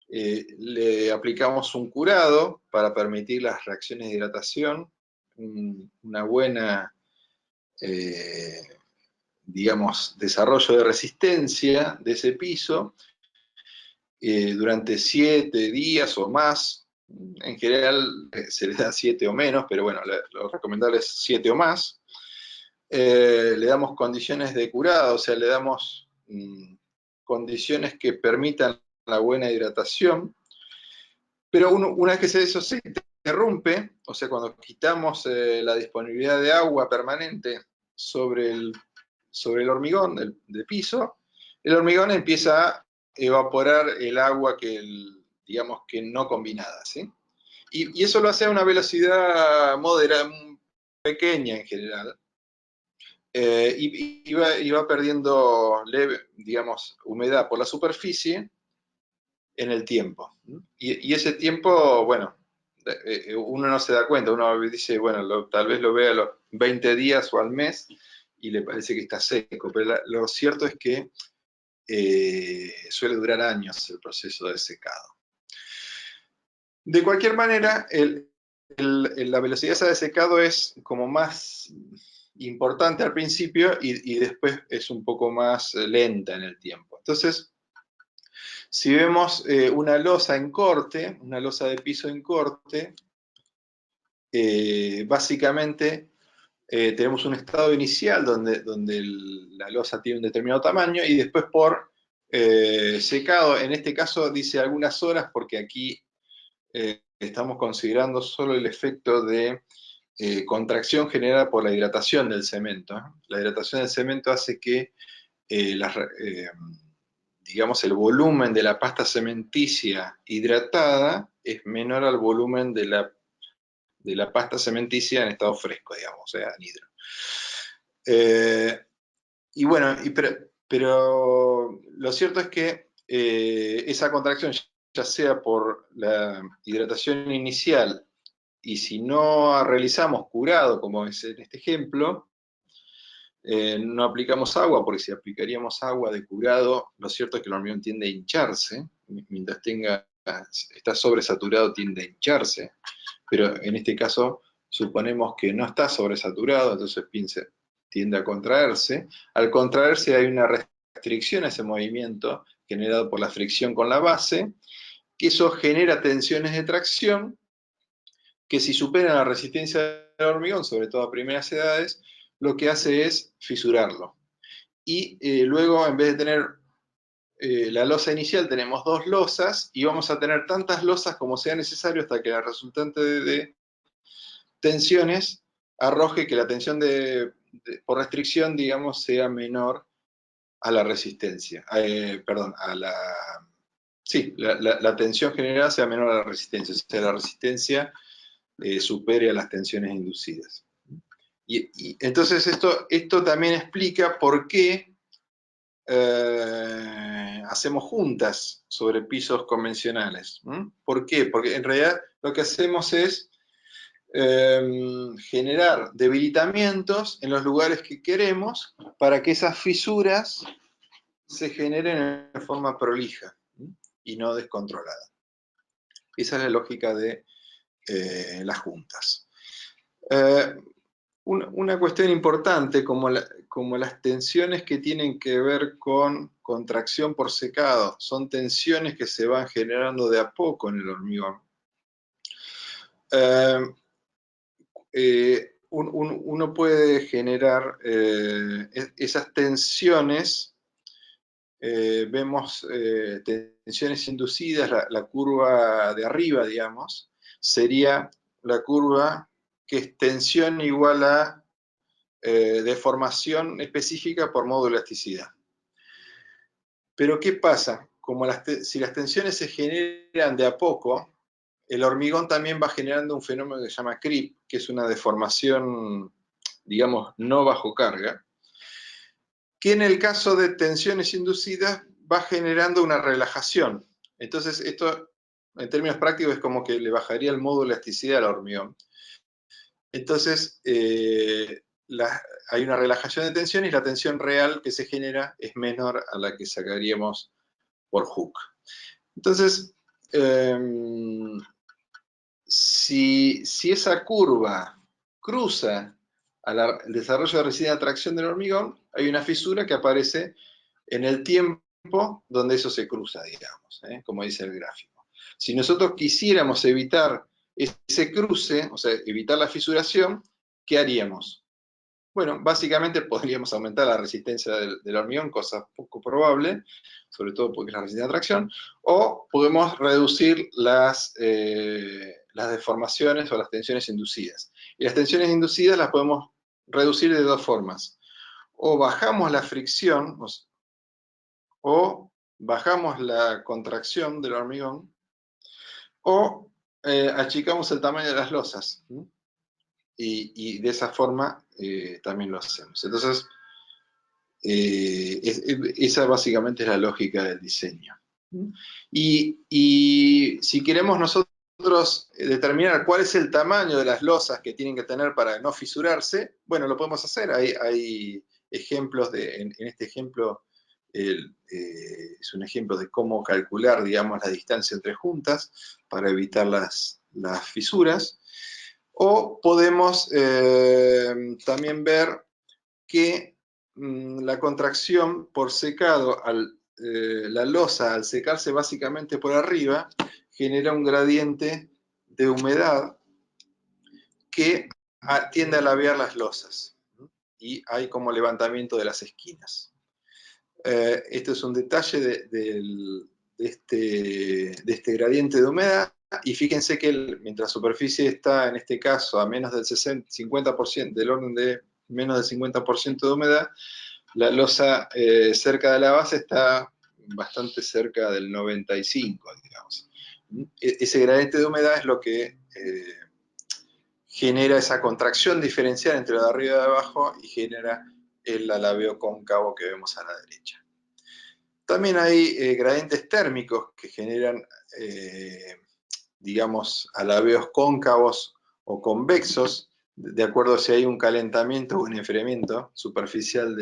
le aplicamos un curado para permitir las reacciones de hidratación, una buena, digamos, desarrollo de resistencia de ese piso durante 7 días o más. En general se le da 7 o menos, pero bueno, lo recomendable es 7 o más. Le damos condiciones de curado, o sea, le damos condiciones que permitan la buena hidratación, pero una vez que eso se interrumpe, o sea, cuando quitamos la disponibilidad de agua permanente sobre el hormigón de piso, el hormigón empieza a evaporar el agua digamos que no combinada, ¿sí? Y eso lo hace a una velocidad moderada, pequeña en general, y va perdiendo digamos, humedad por la superficie en el tiempo. Y ese tiempo, bueno, uno no se da cuenta, uno dice, bueno, tal vez lo vea a los 20 días o al mes y le parece que está seco, pero lo cierto es que suele durar años el proceso de secado. De cualquier manera, la velocidad esa de secado es como más importante al principio y después es un poco más lenta en el tiempo. Entonces, si vemos una losa en corte, una losa de piso en corte, básicamente tenemos un estado inicial donde la losa tiene un determinado tamaño y después por secado, en este caso dice algunas horas porque aquí estamos considerando solo el efecto de contracción generada por la hidratación del cemento. La hidratación del cemento hace que digamos, el volumen de la pasta cementicia hidratada es menor al volumen de la pasta cementicia en estado fresco, digamos, o sea, anhidro. Y bueno, pero lo cierto es que esa contracción, ya sea por la hidratación inicial y si no realizamos curado, como es en este ejemplo, no aplicamos agua, porque si aplicaríamos agua de curado, lo cierto es que el hormigón tiende a hincharse, mientras está sobresaturado tiende a hincharse, pero en este caso suponemos que no está sobresaturado, entonces tiende a contraerse. Al contraerse hay una restricción a ese movimiento generado por la fricción con la base, que eso genera tensiones de tracción que si superan la resistencia del hormigón, sobre todo a primeras edades, lo que hace es fisurarlo. Y luego, en vez de tener la losa inicial, tenemos dos losas y vamos a tener tantas losas como sea necesario hasta que la resultante de tensiones arroje que la tensión por restricción, digamos, sea menor a la resistencia. Perdón, sí, la tensión generada sea menor a la resistencia, o sea, la resistencia supere a las tensiones inducidas. Y entonces esto también explica por qué hacemos juntas sobre pisos convencionales. ¿Por qué? Porque en realidad lo que hacemos es generar debilitamientos en los lugares que queremos para que esas fisuras se generen en forma prolija y no descontrolada. Esa es la lógica de las juntas. Una cuestión importante, como las tensiones que tienen que ver con contracción por secado, son tensiones que se van generando de a poco en el hormigón. Uno puede generar esas tensiones, vemos tensiones inducidas, la curva de arriba, digamos, sería la curva que es tensión igual a deformación específica por módulo de elasticidad. Pero ¿qué pasa? Si las tensiones se generan de a poco, el hormigón también va generando un fenómeno que se llama creep, que es una deformación, digamos, no bajo carga, que en el caso de tensiones inducidas va generando una relajación. Entonces esto, en términos prácticos, es como que le bajaría el módulo de elasticidad al hormigón. Entonces, hay una relajación de tensión y la tensión real que se genera es menor a la que sacaríamos por Hooke. Entonces, si esa curva cruza el desarrollo de resistencia de atracción del hormigón, hay una fisura que aparece en el tiempo donde eso se cruza, digamos, como dice el gráfico. Si nosotros quisiéramos evitar ese cruce, o sea, evitar la fisuración, ¿qué haríamos? Bueno, básicamente podríamos aumentar la resistencia del hormigón, cosa poco probable, sobre todo porque es la resistencia de tracción, o podemos reducir las deformaciones o las tensiones inducidas. Y las tensiones inducidas las podemos reducir de dos formas. O bajamos la fricción, o bajamos la contracción del hormigón, o achicamos el tamaño de las losas. Y de esa forma también lo hacemos. Entonces, esa básicamente es la lógica del diseño. Y si queremos nosotros determinar cuál es el tamaño de las losas que tienen que tener para no fisurarse, bueno, lo podemos hacer. Hay ejemplos en este ejemplo es un ejemplo de cómo calcular, digamos, la distancia entre juntas para evitar las fisuras. O podemos también ver que la contracción por secado, la losa al secarse básicamente por arriba, genera un gradiente de humedad que tiende a ladear las losas. Y hay como levantamiento de las esquinas. Esto es un detalle de este gradiente de humedad. Y fíjense que mientras la superficie está, en este caso, a menos del 50%, del orden de menos del 50% de humedad, la losa cerca de la base está bastante cerca del 95%, digamos. Ese gradiente de humedad es lo que genera esa contracción diferencial entre lo de arriba y de abajo y genera el alabeo cóncavo que vemos a la derecha. También hay gradientes térmicos que generan, digamos, alabeos cóncavos o convexos de acuerdo a si hay un calentamiento o un enfriamiento superficial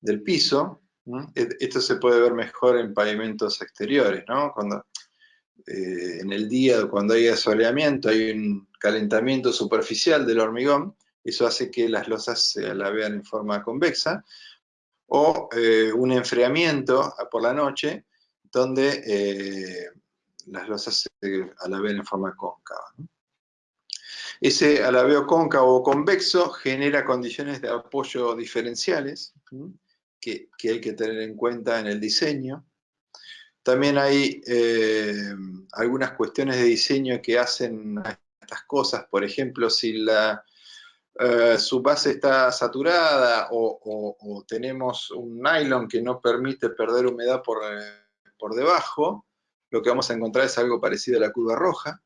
del piso. Esto se puede ver mejor en pavimentos exteriores, ¿no? Cuando, en el día, cuando hay asoleamiento, hay un calentamiento superficial del hormigón, eso hace que las losas se alabean en forma convexa, o un enfriamiento por la noche, donde las losas se alabean en forma cóncava, ¿no? Ese alabeo cóncavo o convexo genera condiciones de apoyo diferenciales, que hay que tener en cuenta en el diseño. También hay algunas cuestiones de diseño que hacen estas cosas. Por ejemplo, si su base está saturada o tenemos un nylon que no permite perder humedad por debajo, lo que vamos a encontrar es algo parecido a la curva roja.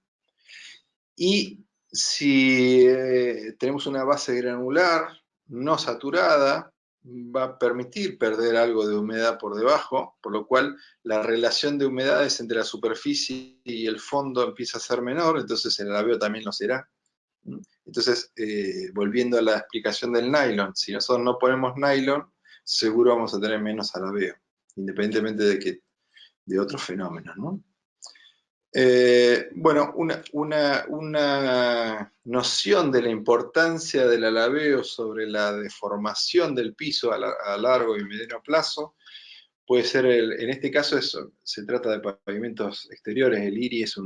Y si tenemos una base granular no saturada, va a permitir perder algo de humedad por debajo, por lo cual la relación de humedades entre la superficie y el fondo empieza a ser menor, entonces el alabeo también lo será. Entonces, volviendo a la explicación del nylon, si nosotros no ponemos nylon, seguro vamos a tener menos alabeo, independientemente de otros fenómenos, ¿no? Bueno, una noción de la importancia del alabeo sobre la deformación del piso a largo y mediano plazo puede ser, en este caso se trata de pavimentos exteriores, el IRI es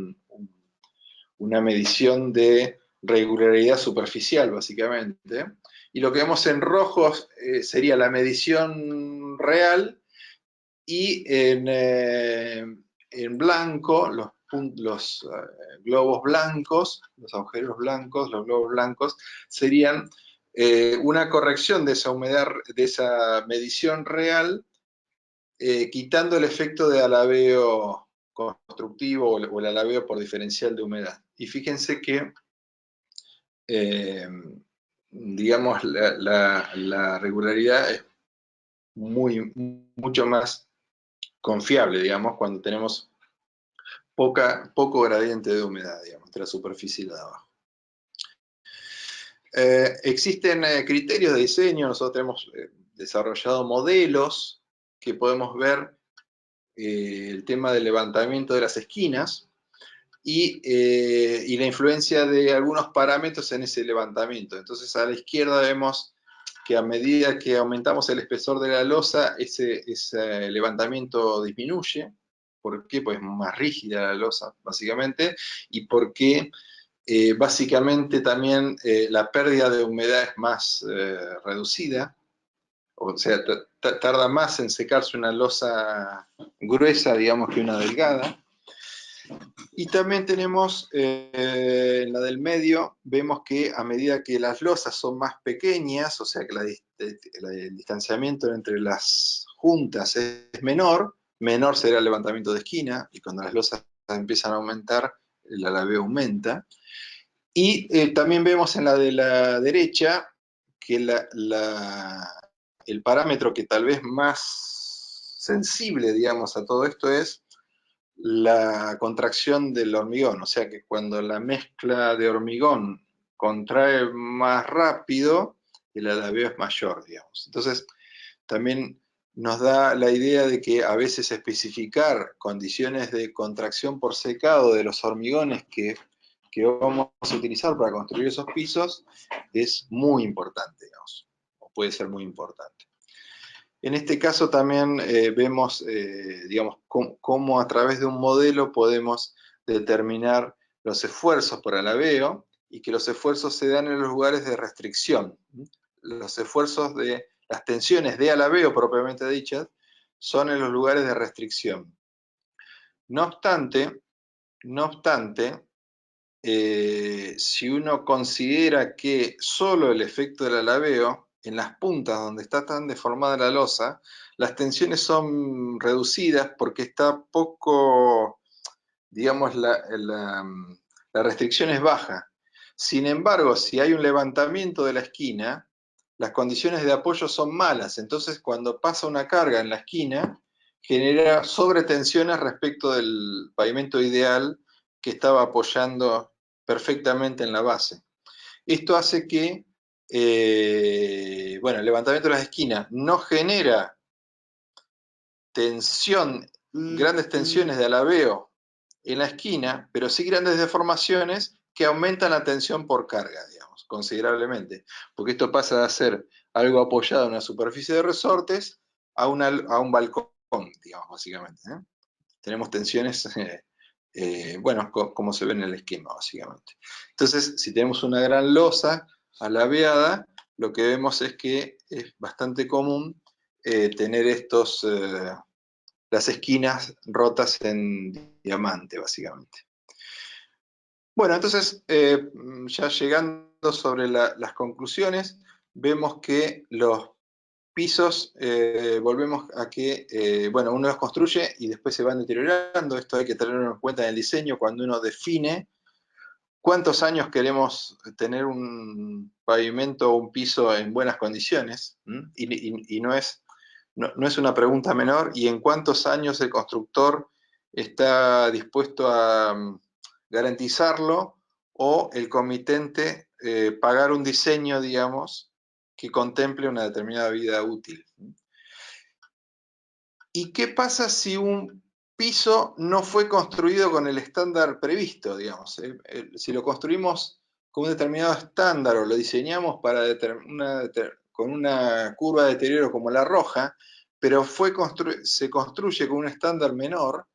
una medición de regularidad superficial, básicamente, y lo que vemos en rojos sería la medición real, y en blanco los globos blancos, los agujeros blancos, los globos blancos, serían una corrección de esa humedad, de esa medición real, quitando el efecto de alabeo constructivo o el alabeo por diferencial de humedad. Y fíjense que, digamos, la regularidad es mucho más confiable, digamos, cuando tenemos poco gradiente de humedad, digamos, entre la superficie y la de abajo. Existen criterios de diseño, nosotros tenemos desarrollado modelos que podemos ver el tema del levantamiento de las esquinas y la influencia de algunos parámetros en ese levantamiento. Entonces a la izquierda vemos que a medida que aumentamos el espesor de la losa, ese levantamiento disminuye. ¿Por qué? Pues es más rígida la losa, básicamente, y porque básicamente también la pérdida de humedad es más reducida, o sea, tarda más en secarse una losa gruesa, digamos, que una delgada. Y también tenemos en la del medio, vemos que a medida que las losas son más pequeñas, o sea que el distanciamiento entre las juntas es menor, menor será el levantamiento de esquina, y cuando las losas empiezan a aumentar, el alabeo aumenta. Y también vemos en la de la derecha que el parámetro que tal vez más sensible, digamos, a todo esto es la contracción del hormigón, o sea que cuando la mezcla de hormigón contrae más rápido, el alabeo es mayor, digamos. Entonces, también nos da la idea de que a veces especificar condiciones de contracción por secado de los hormigones que vamos a utilizar para construir esos pisos es muy importante, digamos, o puede ser muy importante. En este caso también vemos, digamos, cómo a través de un modelo podemos determinar los esfuerzos por alabeo y que los esfuerzos se dan en los lugares de restricción. Los esfuerzos de las tensiones de alabeo propiamente dichas son en los lugares de restricción. No obstante, si uno considera que solo el efecto del alabeo, en las puntas donde está tan deformada la losa, las tensiones son reducidas porque está poco, digamos, la restricción es baja. Sin embargo, si hay un levantamiento de la esquina, las condiciones de apoyo son malas. Entonces, cuando pasa una carga en la esquina, genera sobretensiones respecto del pavimento ideal que estaba apoyando perfectamente en la base. Esto hace que, bueno, el levantamiento de las esquinas no genera tensión, grandes tensiones de alabeo en la esquina, pero sí grandes deformaciones que aumentan la tensión por carga, digamos, considerablemente. Porque esto pasa de ser algo apoyado en una superficie de resortes a un balcón, digamos, básicamente, ¿eh? Tenemos tensiones, bueno, como se ve en el esquema, básicamente. Entonces, si tenemos una gran losa alabeada, lo que vemos es que es bastante común tener las esquinas rotas en diamante, básicamente. Bueno, entonces, ya llegando sobre las conclusiones, vemos que los pisos, volvemos a que, bueno, uno los construye y después se van deteriorando. Esto hay que tenerlo en cuenta en el diseño cuando uno define cuántos años queremos tener un pavimento o un piso en buenas condiciones. Y no es una pregunta menor, y en cuántos años el constructor está dispuesto a garantizarlo, o el comitente pagar un diseño, digamos, que contemple una determinada vida útil. ¿Y qué pasa si un piso no fue construido con el estándar previsto, digamos? Si lo construimos con un determinado estándar o lo diseñamos con una curva de deterioro como la roja, pero se construye con un estándar menor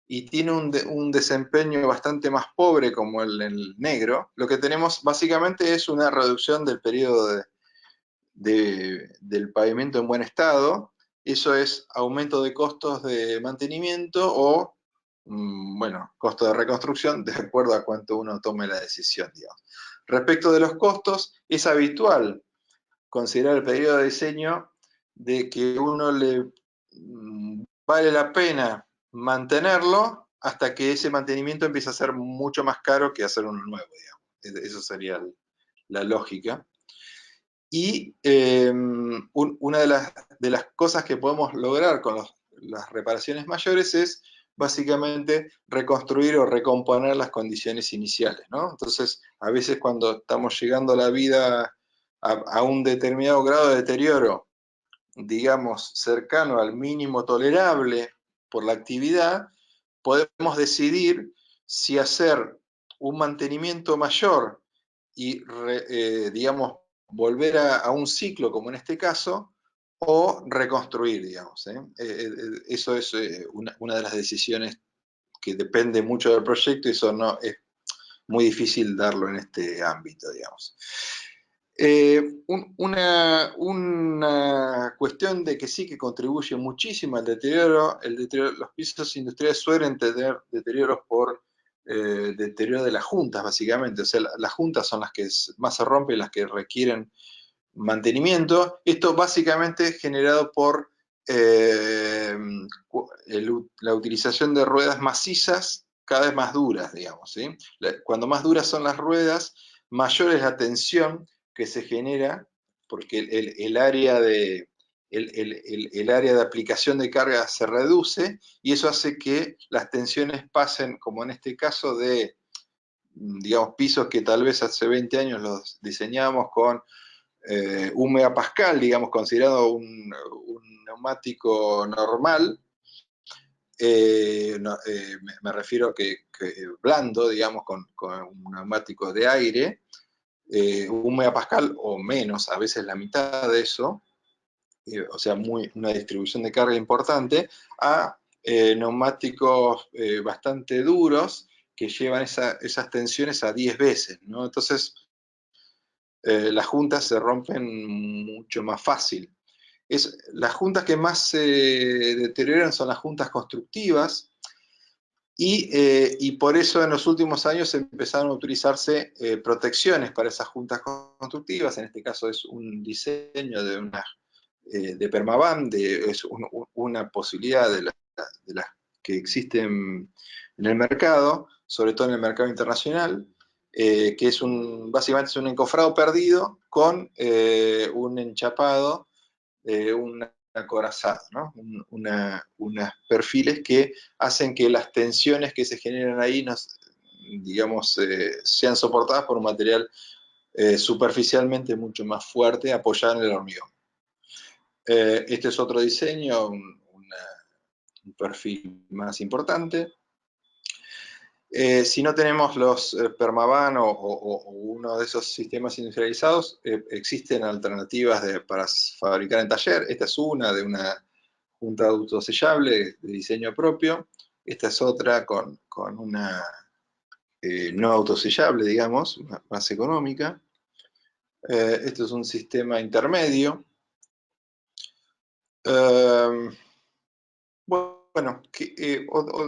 y tiene un desempeño bastante más pobre como el negro, lo que tenemos básicamente es una reducción del periodo del pavimento en buen estado. Eso es aumento de costos de mantenimiento o, bueno, costo de reconstrucción, de acuerdo a cuánto uno tome la decisión, digamos. Respecto de los costos, es habitual considerar el periodo de diseño de que uno le vale la pena mantenerlo hasta que ese mantenimiento empieza a ser mucho más caro que hacer uno nuevo, digamos. Eso sería la lógica. Y una de las cosas que podemos lograr con las reparaciones mayores es básicamente reconstruir o recomponer las condiciones iniciales, ¿no? Entonces, a veces cuando estamos llegando a la vida a un determinado grado de deterioro, digamos, cercano al mínimo tolerable por la actividad, podemos decidir si hacer un mantenimiento mayor y, digamos, volver a un ciclo, como en este caso, o reconstruir, digamos. Eso es una de las decisiones que depende mucho del proyecto, y eso no es muy difícil darlo en este ámbito, digamos. Una cuestión de que sí que contribuye muchísimo al deterioro, los pisos industriales suelen tener deterioros por deterioro de las juntas, básicamente. O sea, las juntas son las que más se rompen, las que requieren mantenimiento. Esto básicamente es generado por la utilización de ruedas macizas cada vez más duras, digamos, ¿sí? Cuando más duras son las ruedas, mayor es la tensión que se genera, porque el área de aplicación de carga se reduce, y eso hace que las tensiones pasen, como en este caso, de, digamos, pisos que tal vez hace 20 años los diseñábamos con 1 megapascal, digamos, considerado un neumático normal. Me refiero a que blando, digamos, con un neumático de aire, 1 megapascal o menos, a veces la mitad de eso, o sea, una distribución de carga importante, a neumáticos bastante duros que llevan esas tensiones a 10 veces, ¿no? Entonces, las juntas se rompen mucho más fácil. Las juntas que más se deterioran son las juntas constructivas, y por eso en los últimos años empezaron a utilizarse protecciones para esas juntas constructivas. En este caso es un diseño de Permaband, es una posibilidad de las que existen en el mercado, sobre todo en el mercado internacional, que es básicamente es un encofrado perdido con un enchapado, un acorazado, ¿no? Unos perfiles que hacen que las tensiones que se generan ahí, digamos, sean soportadas por un material superficialmente mucho más fuerte, apoyada en el hormigón. Este es otro diseño, un perfil más importante. Si no tenemos los Permaban o uno de esos sistemas industrializados, existen alternativas para fabricar en taller. Esta es una de una junta autosellable de diseño propio. Esta es otra con una no autosellable, digamos, más económica. Esto es un sistema intermedio. Bueno,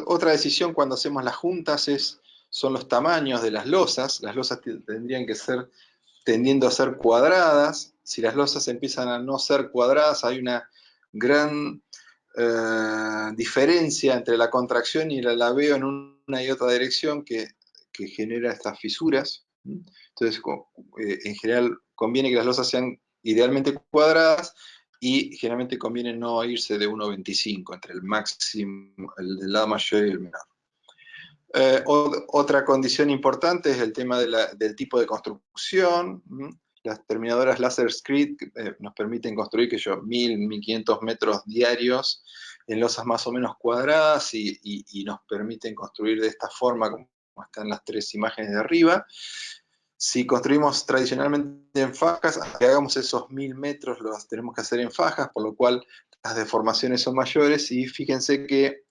otra decisión cuando hacemos las juntas son los tamaños de las losas. Las losas tendrían que ser tendiendo a ser cuadradas. Si las losas empiezan a no ser cuadradas, hay una gran diferencia entre la contracción y el alabeo en una y otra dirección que genera estas fisuras. Entonces, en general, conviene que las losas sean idealmente cuadradas y generalmente conviene no irse de 1,25 entre el máximo, el del lado mayor y el menor. Otra condición importante es el tema del tipo de construcción. Las terminadoras Laser Screed nos permiten construir 1.000, 1.500 metros diarios en losas más o menos cuadradas y nos permiten construir de esta forma, como están las tres imágenes de arriba. Si construimos tradicionalmente en fajas, que hagamos esos 1.000 metros, los tenemos que hacer en fajas, por lo cual las deformaciones son mayores. Y fíjense que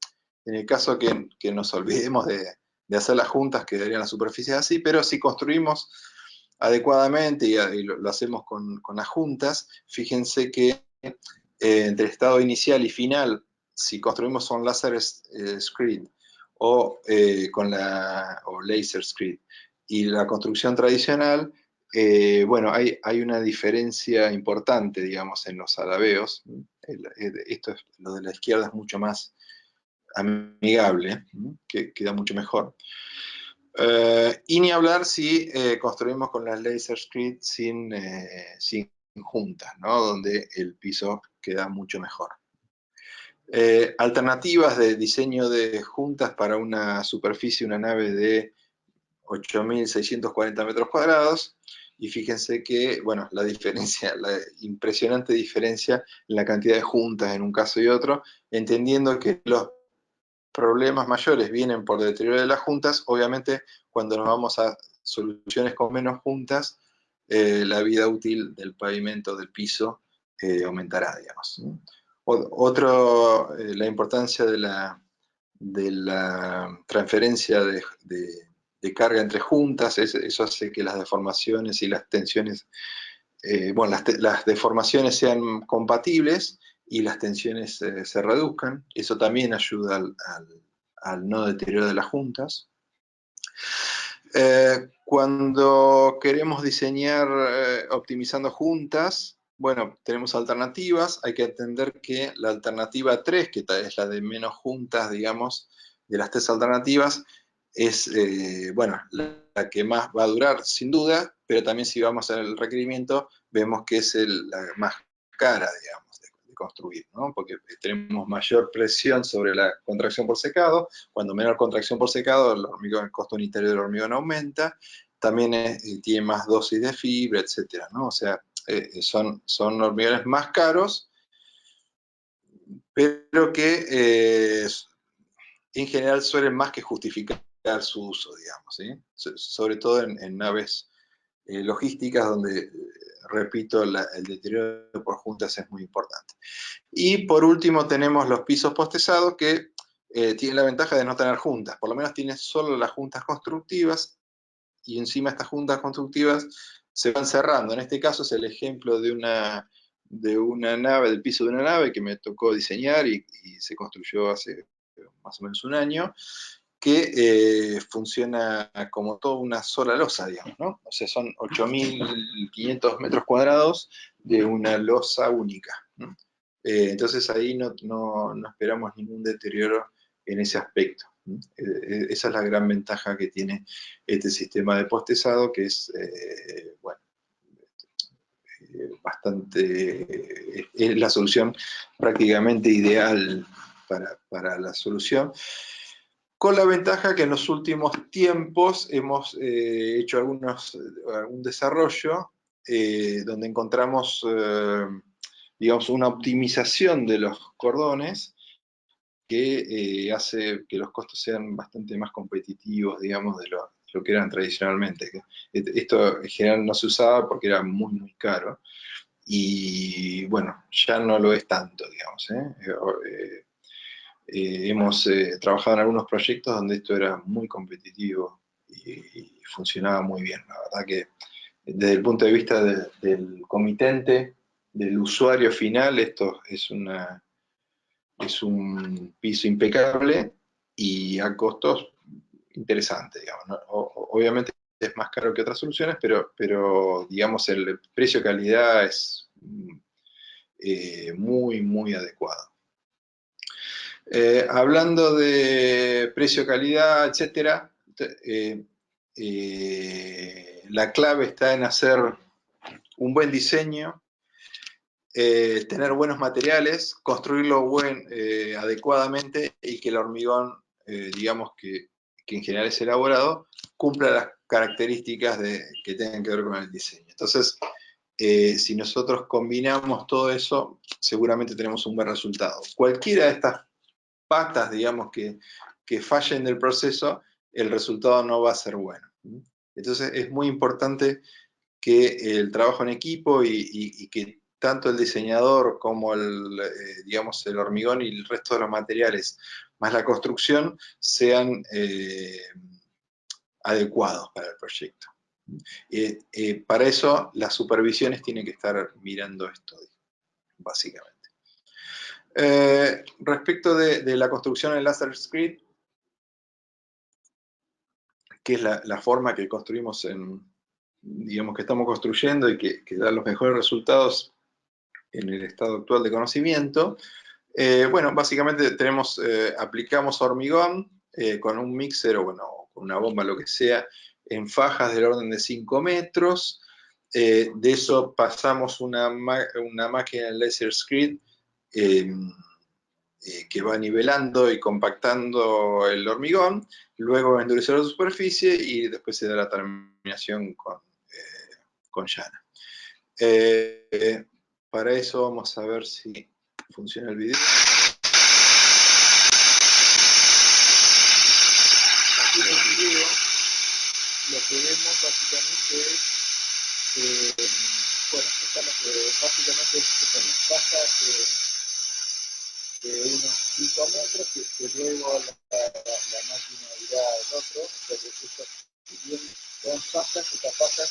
en el caso que nos olvidemos de hacer las juntas, quedarían las superficies así, pero si construimos adecuadamente y lo hacemos con las juntas, fíjense que entre estado inicial y final, si construimos con Laser Screed o Laser Screed y la construcción tradicional, bueno, hay una diferencia importante, digamos, en los alabeos. Lo de la izquierda es mucho más amigable, que queda mucho mejor. Y ni hablar si construimos con las Laser Screed sin juntas, ¿no? Donde el piso queda mucho mejor. Alternativas de diseño de juntas para una superficie, una nave de 8.640 metros cuadrados. Y fíjense que, bueno, la impresionante diferencia en la cantidad de juntas en un caso y otro, entendiendo que los problemas mayores vienen por deterioro de las juntas. Obviamente, cuando nos vamos a soluciones con menos juntas, la vida útil del pavimento, del piso, aumentará, digamos. La importancia de la transferencia de carga entre juntas, eso hace que las deformaciones y las tensiones, bueno, las deformaciones sean compatibles y las tensiones se reduzcan. Eso también ayuda al no deterioro de las juntas. Cuando queremos diseñar optimizando juntas, bueno, tenemos alternativas. Hay que entender que la alternativa 3, que es la de menos juntas, digamos, de las tres alternativas, es, bueno, la que más va a durar, sin duda, pero también si vamos al requerimiento, vemos que es la más cara, digamos, de construir, ¿no? Porque tenemos mayor presión sobre la contracción por secado. Cuando menor contracción por secado, el costo unitario del hormigón aumenta. También tiene más dosis de fibra, etcétera, ¿no? O sea, son hormigones más caros, pero que en general suelen más que justificar su uso, digamos, ¿sí? Sobre todo en naves logísticas donde, repito, el deterioro por juntas es muy importante. Y por último tenemos los pisos postesados que tienen la ventaja de no tener juntas, por lo menos tienen solo las juntas constructivas y encima estas juntas constructivas se van cerrando. En este caso es el ejemplo de una nave, del piso de una nave que me tocó diseñar y se construyó hace más o menos un año, que funciona como toda una sola losa, digamos, ¿no? O sea, son 8.500 metros cuadrados de una losa única, ¿no? Entonces ahí no esperamos ningún deterioro en ese aspecto. Esa es la gran ventaja que tiene este sistema de postezado, que es, bueno, es la solución prácticamente ideal para la solución. con la ventaja que en los últimos tiempos hemos hecho algún desarrollo donde encontramos, digamos, una optimización de los cordones que hace que los costos sean bastante más competitivos, digamos, de lo que eran tradicionalmente. Esto en general no se usaba porque era muy, muy caro. Y bueno, ya no lo es tanto, digamos. Hemos trabajado en algunos proyectos donde esto era muy competitivo y funcionaba muy bien. La verdad que desde el punto de vista del comitente, del usuario final, esto es un piso impecable y a costos interesantes, digamos, ¿no? Obviamente es más caro que otras soluciones, pero digamos el precio-calidad es muy, muy adecuado. Hablando de precio-calidad, etcétera, la clave está en hacer un buen diseño, tener buenos materiales, construirlo adecuadamente y que el hormigón, digamos que en general es elaborado, cumpla las características que tengan que ver con el diseño. Entonces, si nosotros combinamos todo eso, seguramente tenemos un buen resultado. Cualquiera de estas patas, digamos, que fallen del proceso, el resultado no va a ser bueno. Entonces, es muy importante que el trabajo en equipo y que tanto el diseñador como digamos, el hormigón y el resto de los materiales, más la construcción, sean adecuados para el proyecto. Para eso, las supervisiones tienen que estar mirando esto, básicamente. Respecto de la construcción en LaserScript, que es la forma que construimos digamos que estamos construyendo y que da los mejores resultados en el estado actual de conocimiento. Bueno, básicamente aplicamos hormigón con un mixer o bueno, con una bomba, lo que sea, en fajas del orden de 5 metros. De eso pasamos una máquina en LaserScript que va nivelando y compactando el hormigón, luego endurecer la superficie y después se da la terminación con llana. Para eso vamos a ver si funciona el video. Aquí en el video lo que vemos básicamente es, bueno, básicamente es una caja de unos 5 metros que luego la máquina irá al otro, o sea que esto bien son pastas, estas pastas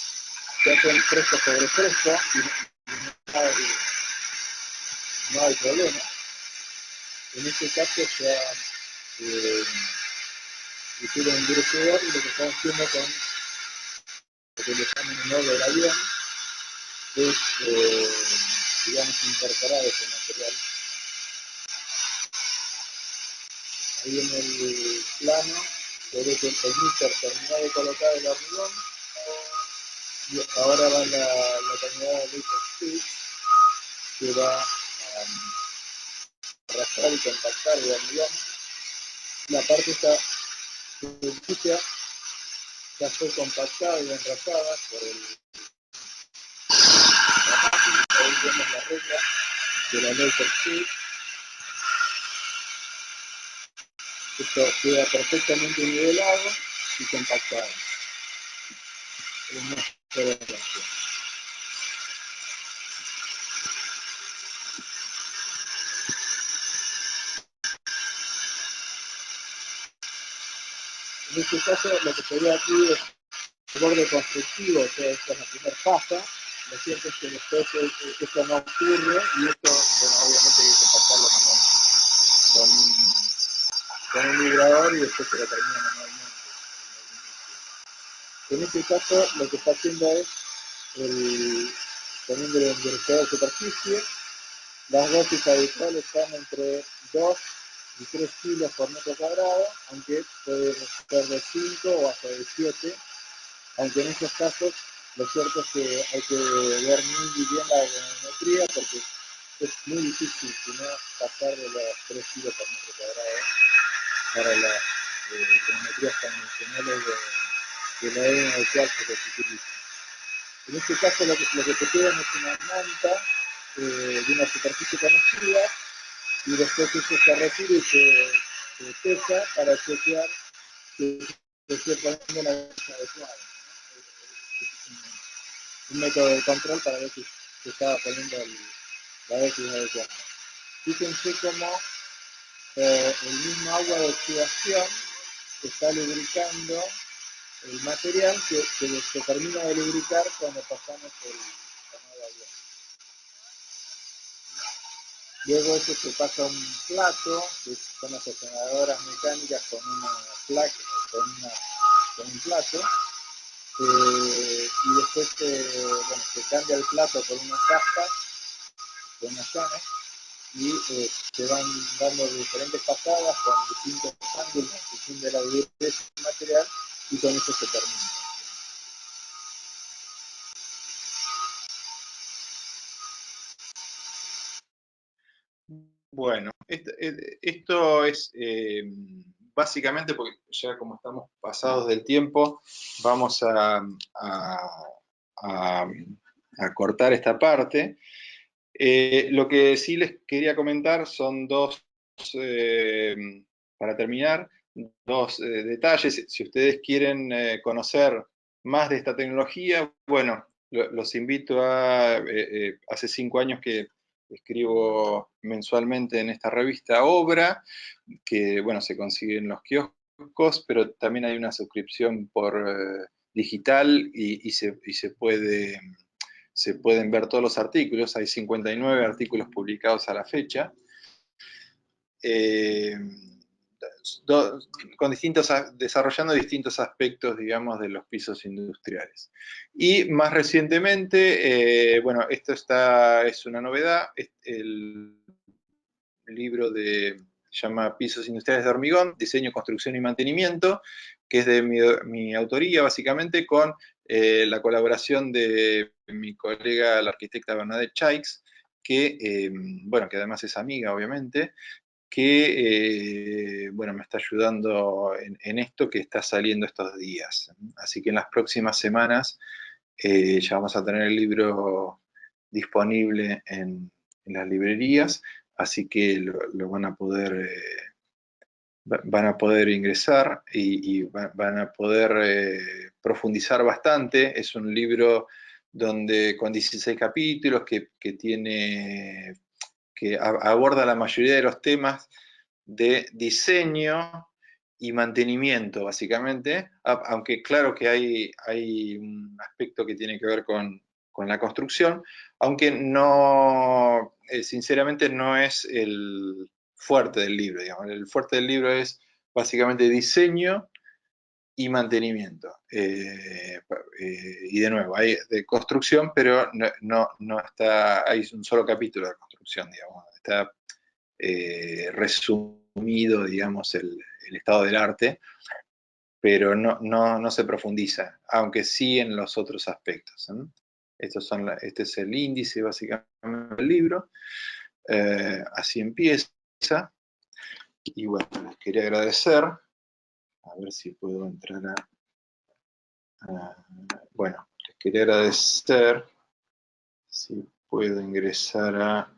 se hacen fresco sobre fresco y no hay problema. En este caso ya hicieron endurecedor y lo que están haciendo con lo que le llaman en orden del avión es, digamos, incorporar ese material. Ahí en el plano se ve que el mixer terminó de colocar el hormigón y ahora va la terminada de LaserScript que va a arrastrar y compactar el hormigón. La parte esta superficie ya fue compactada y enrasada por ahí vemos la regla de la LaserScript. Esto queda perfectamente nivelado y compactado. Es una relación. En este caso, lo que sería aquí es el borde constructivo, o sea, esta es la primera fase. Lo cierto es que después esto no ocurre y esto, bueno, obviamente hay que compactarlo con un vibrador y después se lo termina manualmente. En este caso, lo que está haciendo es poniendo el endurecedor de superficie. Las dosis habituales están entre 2 y 3 kilos por metro cuadrado, aunque puede ser de 5 o hasta de 7, aunque en estos casos lo cierto es que hay que ver muy bien la geometría porque es muy difícil si no pasar de los 3 kilos por metro cuadrado geometrías convencionales de la arena de cuarzo que se utiliza. En este caso lo que te quedan es una manta de una superficie conocida y después eso se retira y se pesa para chequear que se esté poniendo la dosis adecuada, ¿no? Es un método de control para ver si se estaba poniendo la dosis adecuada. Fíjense cómo el mismo agua de oxidación está lubricando el material que se termina de lubricar cuando pasamos el canal avión. Luego eso se pasa a un plato, que son las sesionadoras mecánicas con una placa, con un plato, y después se cambia el plato por unas aspas, con unas llaves, y se van dando diferentes pasadas con distintos ángulos en función de la dureza del material, y con eso se termina. Bueno, esto es básicamente porque ya como estamos pasados del tiempo, vamos a cortar esta parte. Lo que sí les quería comentar son para terminar, dos detalles. Si ustedes quieren conocer más de esta tecnología, bueno, los invito hace 5 años que escribo mensualmente en esta revista Obra, que bueno, se consigue en los kioscos, pero también hay una suscripción por digital y se pueden ver todos los artículos. Hay 59 artículos publicados a la fecha. Desarrollando distintos aspectos, digamos, de los pisos industriales. Y más recientemente, bueno, esto es una novedad, el libro se llama Pisos Industriales de Hormigón, Diseño, Construcción y Mantenimiento, que es de mi autoría, básicamente, con la colaboración de mi colega, la arquitecta Bernadette Chaix, que, bueno, que además es amiga, obviamente, que bueno, me está ayudando en esto que está saliendo estos días. Así que en las próximas semanas ya vamos a tener el libro disponible en las librerías, así que lo van a poder ingresar y van a poder profundizar bastante. Es un libro con 16 capítulos que aborda la mayoría de los temas de diseño y mantenimiento, básicamente, aunque claro que hay un aspecto que tiene que ver con la construcción, aunque no, sinceramente no es el fuerte del libro, digamos. El fuerte del libro es básicamente diseño y mantenimiento. Y de nuevo, hay de construcción, pero no está, hay un solo capítulo de construcción, digamos. Está resumido, digamos, el estado del arte, pero no se profundiza, aunque sí en los otros aspectos. Este es el índice, básicamente, del libro. Así empieza. Y bueno, les quería agradecer. A ver si puedo entrar bueno, les quería agradecer. Si puedo ingresar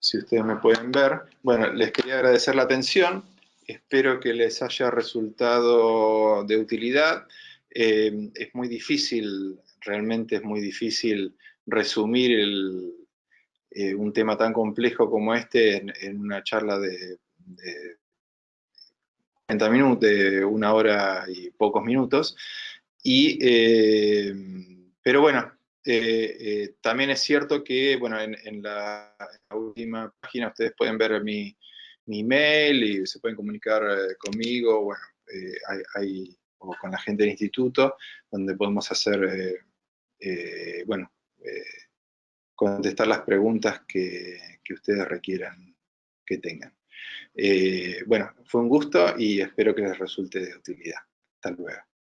si ustedes me pueden ver. Bueno, les quería agradecer la atención. Espero que les haya resultado de utilidad. Es muy difícil, realmente es muy difícil resumir un tema tan complejo como este en una charla de 40 minutos, de 1 hora y pocos minutos. Pero bueno, también es cierto que, bueno, en la última página ustedes pueden ver mi email y se pueden comunicar conmigo, bueno, o con la gente del instituto, donde podemos hacer, bueno, contestar las preguntas que ustedes requieran que tengan. Bueno, fue un gusto y espero que les resulte de utilidad. Hasta luego.